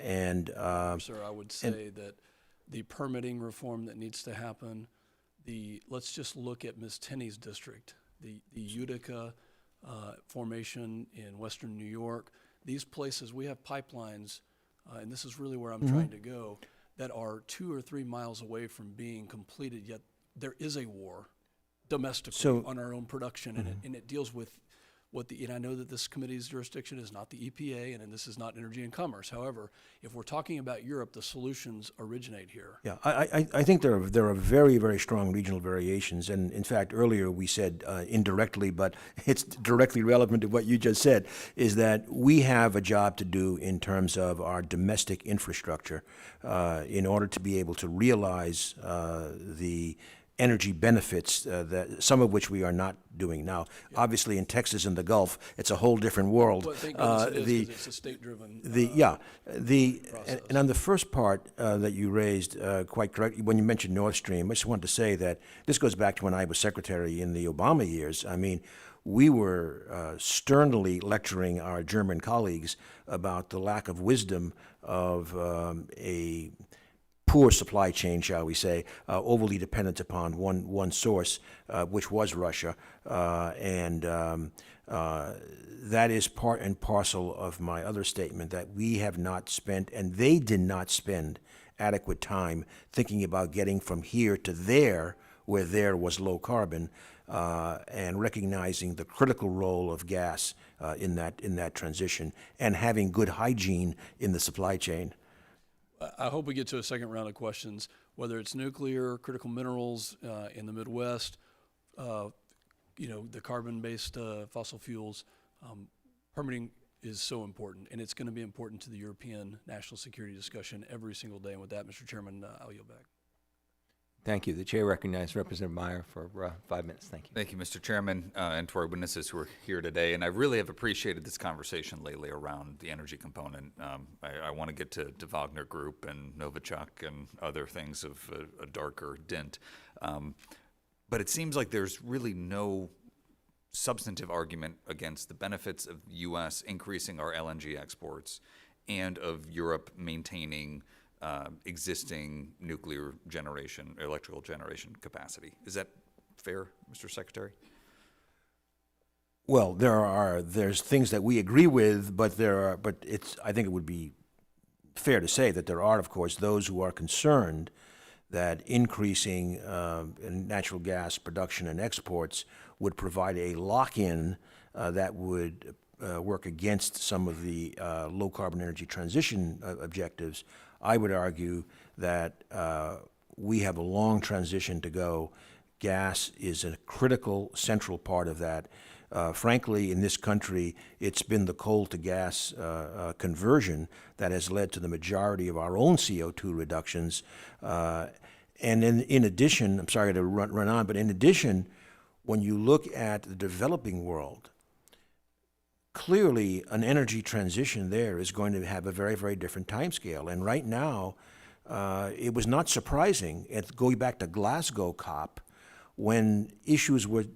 I would say that the permitting reform that needs to happen, let's just look at Ms. Tenney's district, the Utica formation in western New York. These places, we have pipelines, and this is really where I'm trying to go, that are 2 or 3 miles away from being completed, yet there is a war domestically on our own production, and it deals with and I know that this committee's jurisdiction is not the EPA, and this is not Energy and Commerce. However, if we're talking about Europe, the solutions originate here. Yeah, I think there are very, very strong regional variations, and in fact, earlier we said indirectly, but it's directly relevant to what you just said, is that we have a job to do in terms of our domestic infrastructure in order to be able to realize the energy benefits, that some of which we are not doing now. Yeah. Obviously, in Texas and the Gulf, it's a whole different world. Well, thank goodness it is, 'cause it's a state-driven process. And on the first part that you raised, quite correctly, when you mentioned Nord Stream, I just wanted to say that this goes back to when I was secretary in the Obama years. I mean, we were sternly lecturing our German colleagues about the lack of wisdom of a poor supply chain, shall we say, overly dependent upon one source, which was Russia, and that is part and parcel of my other statement, that we have not spent, and they did not spend, adequate time thinking about getting from here to there, where there was low carbon, and recognizing the critical role of gas in that transition, and having good hygiene in the supply chain. I hope we get to a second round of questions, whether it's nuclear, critical minerals in the Midwest, the carbon-based fossil fuels. Permitting is so important, and it's going to be important to the European national security discussion every single day. And with that, Mr. Chairman, I'll yield back. Thank you. The chair recognizes Representative Meyer for 5 minutes. Thank you. Thank you, Mr. Chairman, and to our witnesses who are here today. And I really have appreciated this conversation lately around the energy component. I want to get to Wagner Group and Novichok and other things of a darker dint. But it seems like there's really no substantive argument against the benefits of U.S. increasing our LNG exports and of Europe maintaining existing nuclear generation, electrical generation capacity. Is that fair, Mr. Secretary? Well, there's things that we agree with, but I think it would be fair to say that there are, of course, those who are concerned that increasing natural gas production and exports would provide a lock-in that would work against some of the low-carbon energy transition objectives. I would argue that we have a long transition to go. Gas is a critical, central part of that. Frankly, in this country, it's been the coal to gas conversion that has led to the majority of our own CO2 reductions. And in addition, I'm sorry to run on, but in addition, when you look at the developing world, clearly an energy transition there is going to have a very, very different timescale. And right now, it was not surprising, going back to Glasgow COP, when issues were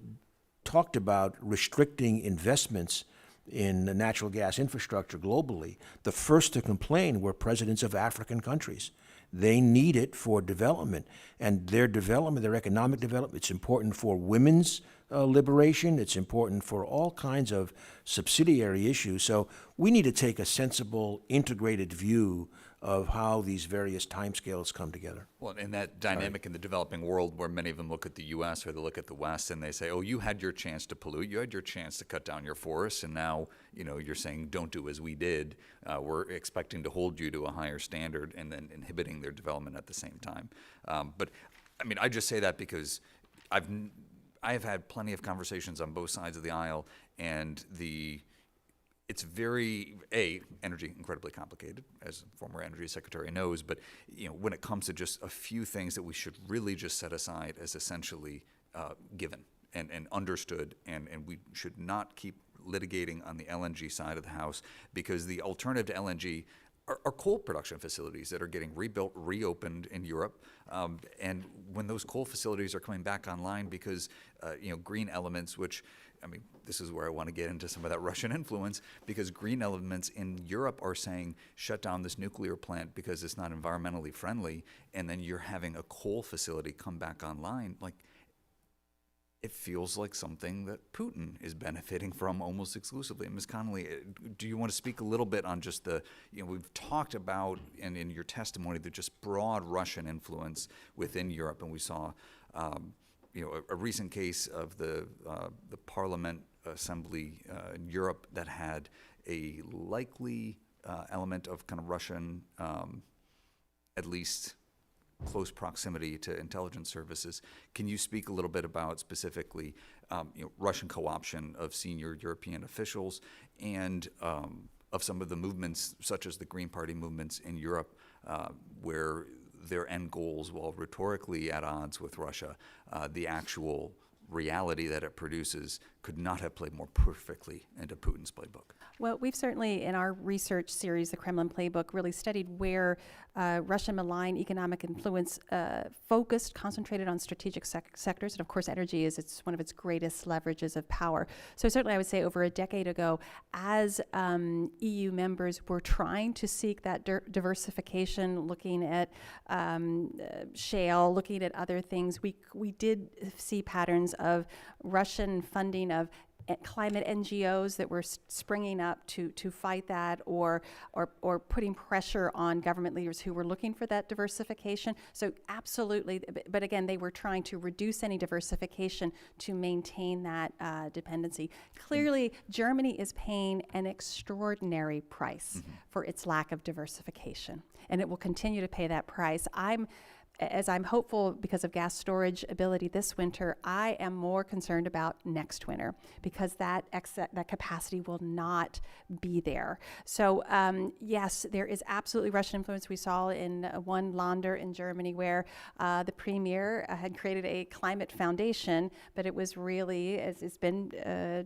talked about restricting investments in the natural gas infrastructure globally, the first to complain were presidents of African countries. They need it for development, and their development, their economic development, it's important for women's liberation, it's important for all kinds of subsidiary issues. So we need to take a sensible, integrated view of how these various timescales come together. Well, and that dynamic in the developing world where many of them look at the U.S. or they look at the West and they say, oh, you had your chance to pollute, you had your chance to cut down your forests, and now, you're saying don't do as we did. We're expecting to hold you to a higher standard and then inhibiting their development at the same time. But, I just say that because I have had plenty of conversations on both sides of the aisle, and it's very, energy incredibly complicated, as the former energy secretary knows, but when it comes to just a few things that we should really just set aside as essentially given and understood, and we should not keep litigating on the LNG side of the house, because the alternative to LNG are coal production facilities that are getting rebuilt, reopened in Europe. And when those coal facilities are coming back online because, green elements, which, this is where I want to get into some of that Russian influence, because green elements in Europe are saying, shut down this nuclear plant because it's not environmentally friendly, and then you're having a coal facility come back online. It feels like something that Putin is benefiting from almost exclusively. And Ms. Conley, do you want to speak a little bit on just we've talked about, and in your testimony, the just broad Russian influence within Europe, and we saw, a recent case of the Parliament Assembly in Europe that had a likely element of kind of Russian, at least close proximity to intelligence services. Can you speak a little bit about specifically Russian co-option of senior European officials and of some of the movements, such as the Green Party movements in Europe, where their end goals, while rhetorically at odds with Russia, the actual reality that it produces could not have played more perfectly into Putin's playbook? Well, we've certainly, in our research series, the Kremlin Playbook, really studied where Russian malign economic influence focused, concentrated on strategic sectors. And of course, energy is one of its greatest leverages of power. So certainly I would say over a decade ago, as EU members were trying to seek that diversification, looking at shale, looking at other things, we did see patterns of Russian funding of climate NGOs that were springing up to fight that, or putting pressure on government leaders who were looking for that diversification. So absolutely, but again, they were trying to reduce any diversification to maintain that dependency. Clearly, Germany is paying an extraordinary price for its lack of diversification, and it will continue to pay that price. As I'm hopeful because of gas storage ability this winter, I am more concerned about next winter, because that capacity will not be there. So yes, there is absolutely Russian influence. We saw in one Länder in Germany where the premier had created a climate foundation, but it was really, as it's been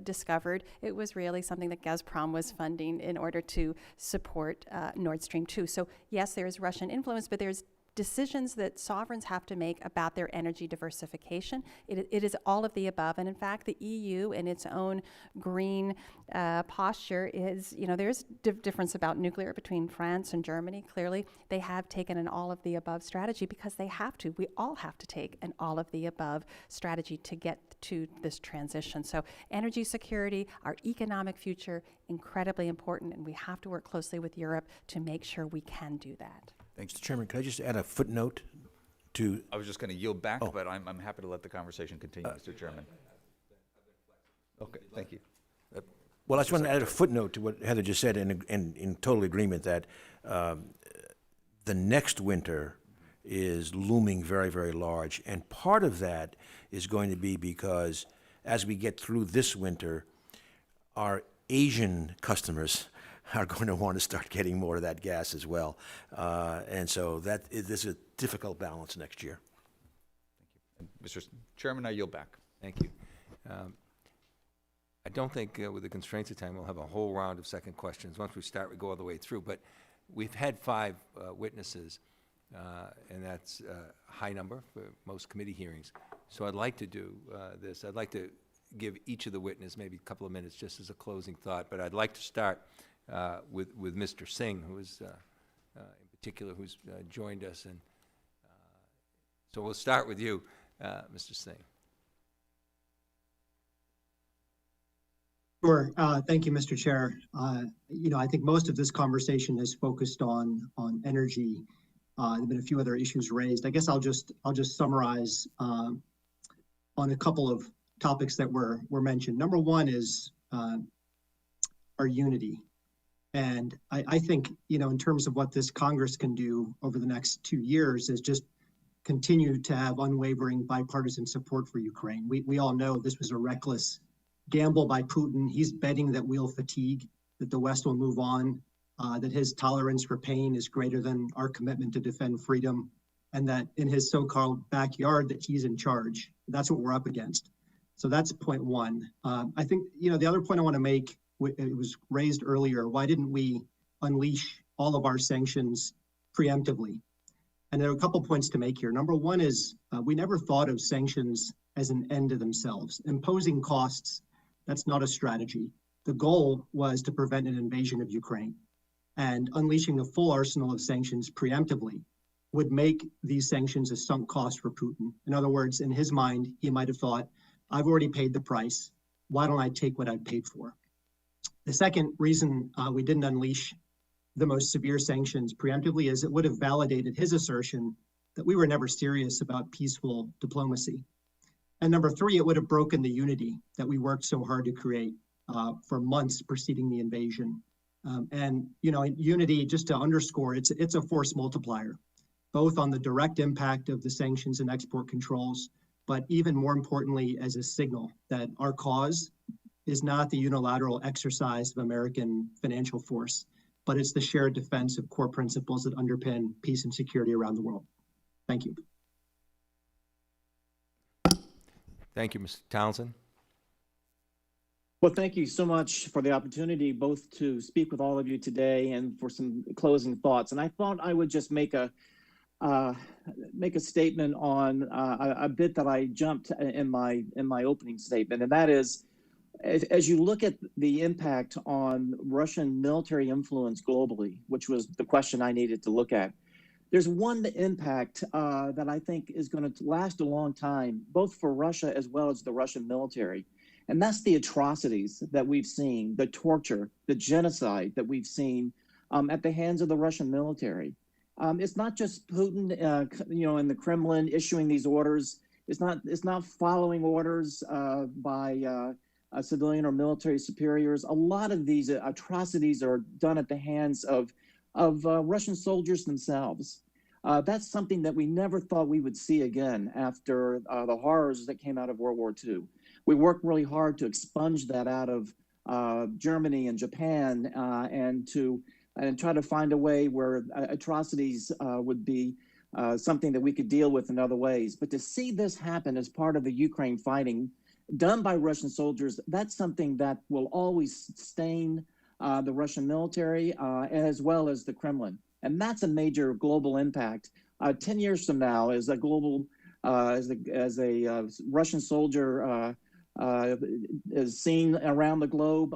discovered, it was really something that Gazprom was funding in order to support Nord Stream 2. So yes, there is Russian influence, but there's decisions that sovereigns have to make about their energy diversification. It is all of the above. And in fact, the EU in its own green posture is, there's difference about nuclear between France and Germany. Clearly, they have taken an all of the above strategy because they have to. We all have to take an all of the above strategy to get to this transition. So energy security, our economic future, incredibly important, and we have to work closely with Europe to make sure we can do that. Thanks, Mr. Chairman. Could I just add a footnote to? I was just going to yield back, but I'm happy to let the conversation continue, Mr. Chairman. Okay, thank you. Well, I just want to add a footnote to what Heather just said, and in total agreement that the next winter is looming very, very large. And part of that is going to be because as we get through this winter, our Asian customers are going to want to start getting more of that gas as well. And so this is a difficult balance next year. Thank you. Mr. Chairman, I yield back. Thank you. I don't think with the constraints of time, we'll have a whole round of second questions. Once we start, we go all the way through. But we've had 5 witnesses, and that's a high number for most committee hearings. So I'd like to do this. I'd like to give each of the witnesses maybe a couple of minutes just as a closing thought, but I'd like to start with Mr. Singh, who is in particular, who's joined us. And so we'll start with you, Mr. Singh. Sure. Thank you, Mr. Chair. I think most of this conversation has focused on energy. There have been a few other issues raised. I guess I'll just summarize on a couple of topics that were mentioned. Number one is our unity. And I think, in terms of what this Congress can do over the next 2 years is just continue to have unwavering bipartisan support for Ukraine. We all know this was a reckless gamble by Putin. He's betting that we'll fatigue, that the West will move on, that his tolerance for pain is greater than our commitment to defend freedom, and that in his so-called backyard that he's in charge. That's what we're up against. So that's point one. I think, the other point I want to make, it was raised earlier, why didn't we unleash all of our sanctions preemptively? And there are a couple points to make here. Number one is we never thought of sanctions as an end to themselves. Imposing costs, that's not a strategy. The goal was to prevent an invasion of Ukraine. And unleashing the full arsenal of sanctions preemptively would make these sanctions a sunk cost for Putin. In other words, in his mind, he might have thought, I've already paid the price. Why don't I take what I've paid for? The second reason we didn't unleash the most severe sanctions preemptively is it would have validated his assertion that we were never serious about peaceful diplomacy. And number three, it would have broken the unity that we worked so hard to create for months preceding the invasion. Unity, just to underscore, it's a force multiplier, both on the direct impact of the sanctions and export controls, but even more importantly, as a signal that our cause is not the unilateral exercise of American financial force, but it's the shared defense of core principles that underpin peace and security around the world. Thank you. Thank you, Mr. Townsend. Well, thank you so much for the opportunity both to speak with all of you today and for some closing thoughts. And I thought I would just make a statement on a bit that I jumped in my opening statement, and that is, as you look at the impact on Russian military influence globally, which was the question I needed to look at, there's one impact that I think is going to last a long time, both for Russia as well as the Russian military. And that's the atrocities that we've seen, the torture, the genocide that we've seen at the hands of the Russian military. It's not just Putin, in the Kremlin issuing these orders. It's not following orders by civilian or military superiors. A lot of these atrocities are done at the hands of Russian soldiers themselves. That's something that we never thought we would see again after the horrors that came out of World War II. We worked really hard to expunge that out of Germany and Japan and try to find a way where atrocities would be something that we could deal with in other ways. But to see this happen as part of the Ukraine fighting done by Russian soldiers, that's something that will always stain the Russian military as well as the Kremlin. And that's a major global impact. 10 years from now, as a global, as a Russian soldier is seen around the globe,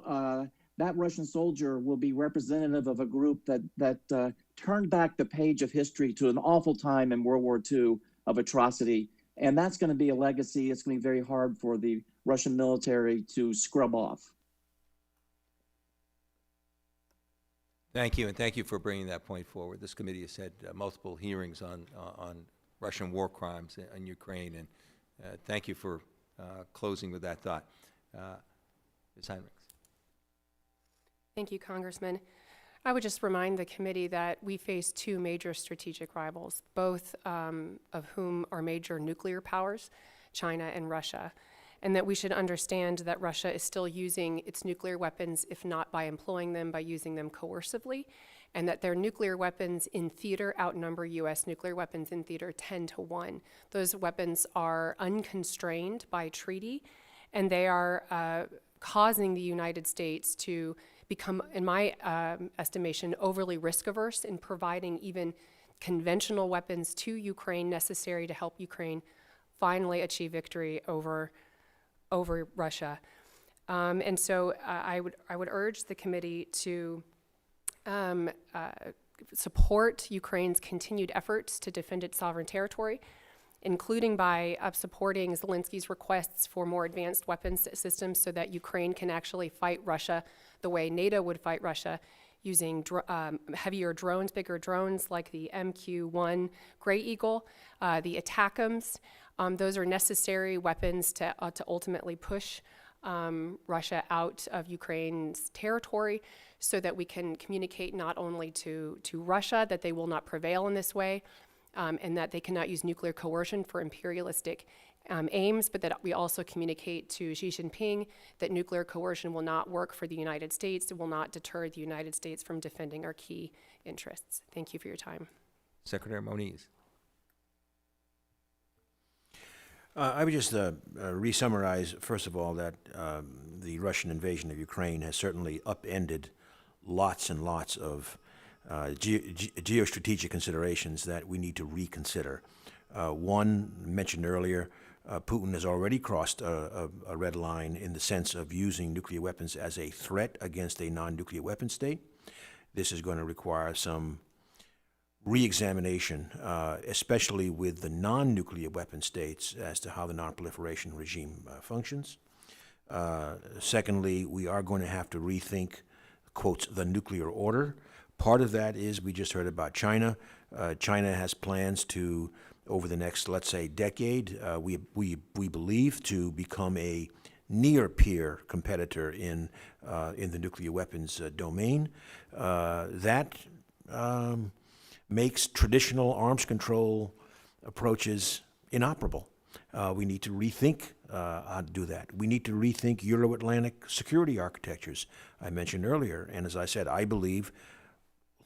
that Russian soldier will be representative of a group that turned back the page of history to an awful time in World War II of atrocity. And that's going to be a legacy. It's going to be very hard for the Russian military to scrub off. Thank you, and thank you for bringing that point forward. This committee has had multiple hearings on Russian war crimes in Ukraine, and thank you for closing with that thought. Ms. Heinrichs. Thank you, Congressman. I would just remind the committee that we face two major strategic rivals, both of whom are major nuclear powers, China and Russia, and that we should understand that Russia is still using its nuclear weapons, if not by employing them, by using them coercively, and that their nuclear weapons in theater outnumber U.S. nuclear weapons in theater 10-1. Those weapons are unconstrained by treaty, and they are causing the United States to become, in my estimation, overly risk-averse in providing even conventional weapons to Ukraine necessary to help Ukraine finally achieve victory over over Russia. And so I would urge the committee to support Ukraine's continued efforts to defend its sovereign territory, including by supporting Zelensky's requests for more advanced weapons systems so that Ukraine can actually fight Russia the way NATO would fight Russia, using heavier drones, bigger drones like the MQ-1 Grey Eagle, the ATACMS. Those are necessary weapons to ultimately push Russia out of Ukraine's territory so that we can communicate not only to Russia that they will not prevail in this way and that they cannot use nuclear coercion for imperialistic aims, but that we also communicate to Xi Jinping that nuclear coercion will not work for the United States. It will not deter the United States from defending our key interests. Thank you for your time. Secretary Moniz. I would just re-summarize, first of all, that the Russian invasion of Ukraine has certainly upended lots and lots of geostrategic considerations that we need to reconsider. One, mentioned earlier, Putin has already crossed a red line in the sense of using nuclear weapons as a threat against a non-nuclear weapon state. This is going to require some re-examination, especially with the non-nuclear weapon states, as to how the non-proliferation regime functions. Secondly, we are going to have to rethink, quotes, the nuclear order. Part of that is, we just heard about China. China has plans to, over the next, let's say, decade, we believe, to become a near-peer competitor in the nuclear weapons domain. That makes traditional arms control approaches inoperable. We need to rethink how to do that. We need to rethink Euro-Atlantic security architectures I mentioned earlier. And as I said, I believe,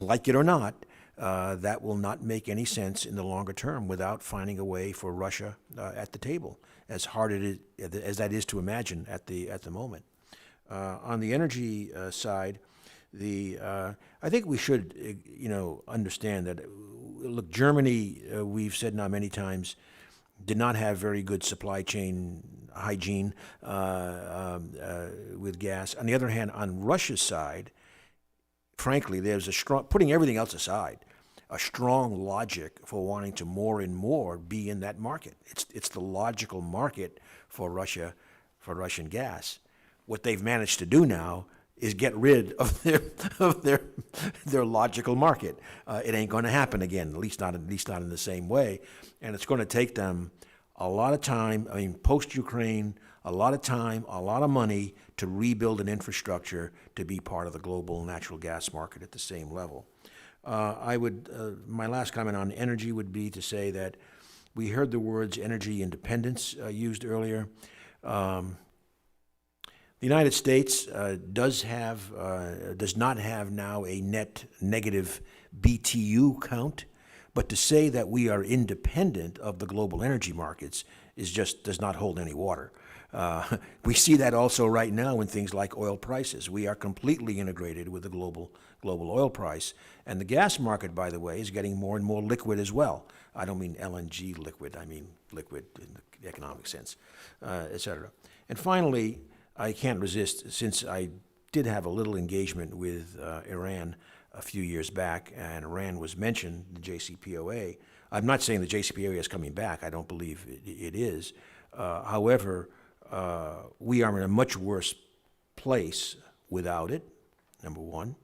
like it or not, that will not make any sense in the longer term without finding a way for Russia at the table, as hard as that is to imagine at the moment. On the energy side, I think we should, understand that, look, Germany, we've said now many times, did not have very good supply chain hygiene with gas. On the other hand, on Russia's side, frankly, there's a strong, putting everything else aside, a strong logic for wanting to more and more be in that market. It's the logical market for Russia, for Russian gas. What they've managed to do now is get rid of their logical market. It ain't going to happen again, at least not in the same way. And it's going to take them a lot of time, post-Ukraine, a lot of time, a lot of money to rebuild an infrastructure to be part of the global natural gas market at the same level. My last comment on energy would be to say that we heard the words energy independence used earlier. The United States does not have now a net negative BTU count, but to say that we are independent of the global energy markets does not hold any water. We see that also right now in things like oil prices. We are completely integrated with the global oil price. And the gas market, by the way, is getting more and more liquid as well. I don't mean LNG liquid, I mean liquid in the economic sense, et cetera. And finally, I can't resist, since I did have a little engagement with Iran a few years back, and Iran was mentioned, the JCPOA. I'm not saying the JCPOA is coming back. I don't believe it is. However, we are in a much worse place without it, number one.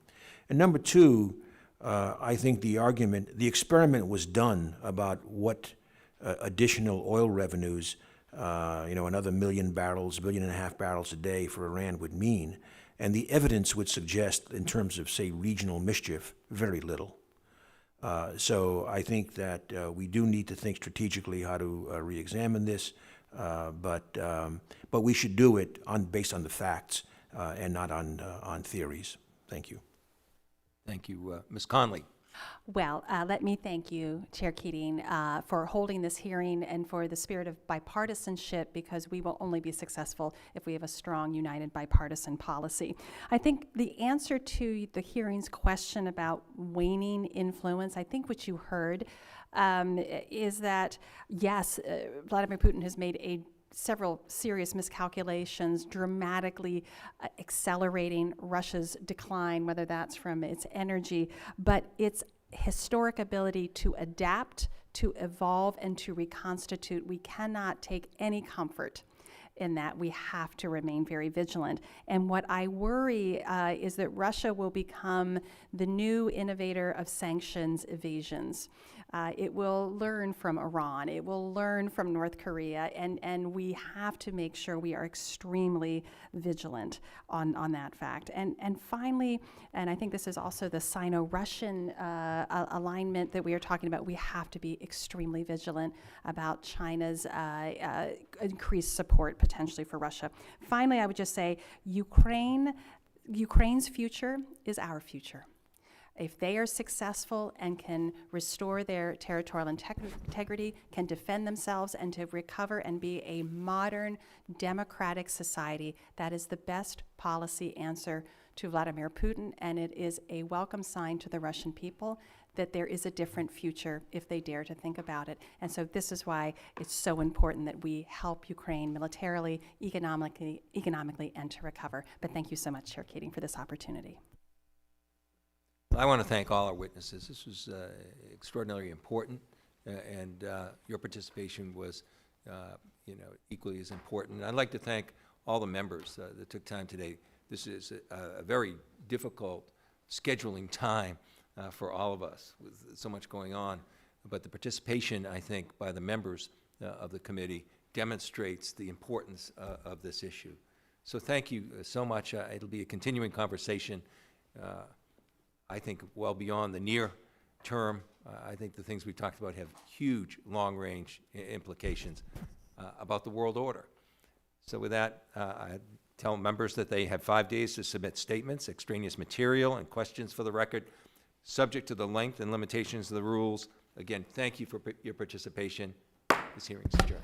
And number two, I think the experiment was done about what additional oil revenues, another 1 million barrels, 1.5 million barrels a day for Iran would mean. And the evidence would suggest, in terms of, say, regional mischief, very little. So I think that we do need to think strategically how to re-examine this, but we should do it based on the facts and not on theories. Thank you. Thank you. Ms. Conley. Well, let me thank you, Chair Keating, for holding this hearing and for the spirit of bipartisanship, because we will only be successful if we have a strong, united, bipartisan policy. I think the answer to the hearing's question about waning influence, I think what you heard is that, yes, Vladimir Putin has made a several serious miscalculations, dramatically accelerating Russia's decline, whether that's from its energy, but its historic ability to adapt, to evolve, and to reconstitute. We cannot take any comfort in that. We have to remain very vigilant. And what I worry is that Russia will become the new innovator of sanctions evasions. It will learn from Iran. It will learn from North Korea. And we have to make sure we are extremely vigilant on that fact. And finally, and I think this is also the Sino-Russian alignment that we are talking about, we have to be extremely vigilant about China's increased support potentially for Russia. Finally, I would just say Ukraine's future is our future. If they are successful and can restore their territorial integrity, can defend themselves, and to recover and be a modern democratic society, that is the best policy answer to Vladimir Putin, and it is a welcome sign to the Russian people that there is a different future if they dare to think about it. And so this is why it's so important that we help Ukraine militarily, economically, and to recover. But thank you so much, Chair Keating, for this opportunity. I want to thank all our witnesses. This was extraordinarily important, and your participation was, equally as important. And I'd like to thank all the members that took time today. This is a very difficult scheduling time for all of us with so much going on. But the participation, I think, by the members of the committee demonstrates the importance of this issue. So thank you so much. It'll be a continuing conversation. I think well beyond the near term. I think the things we talked about have huge long-range implications about the world order. So with that, I tell members that they have 5 days to submit statements, extraneous material, and questions for the record, subject to the length and limitations of the rules. Again, thank you for your participation. This hearing is adjourned.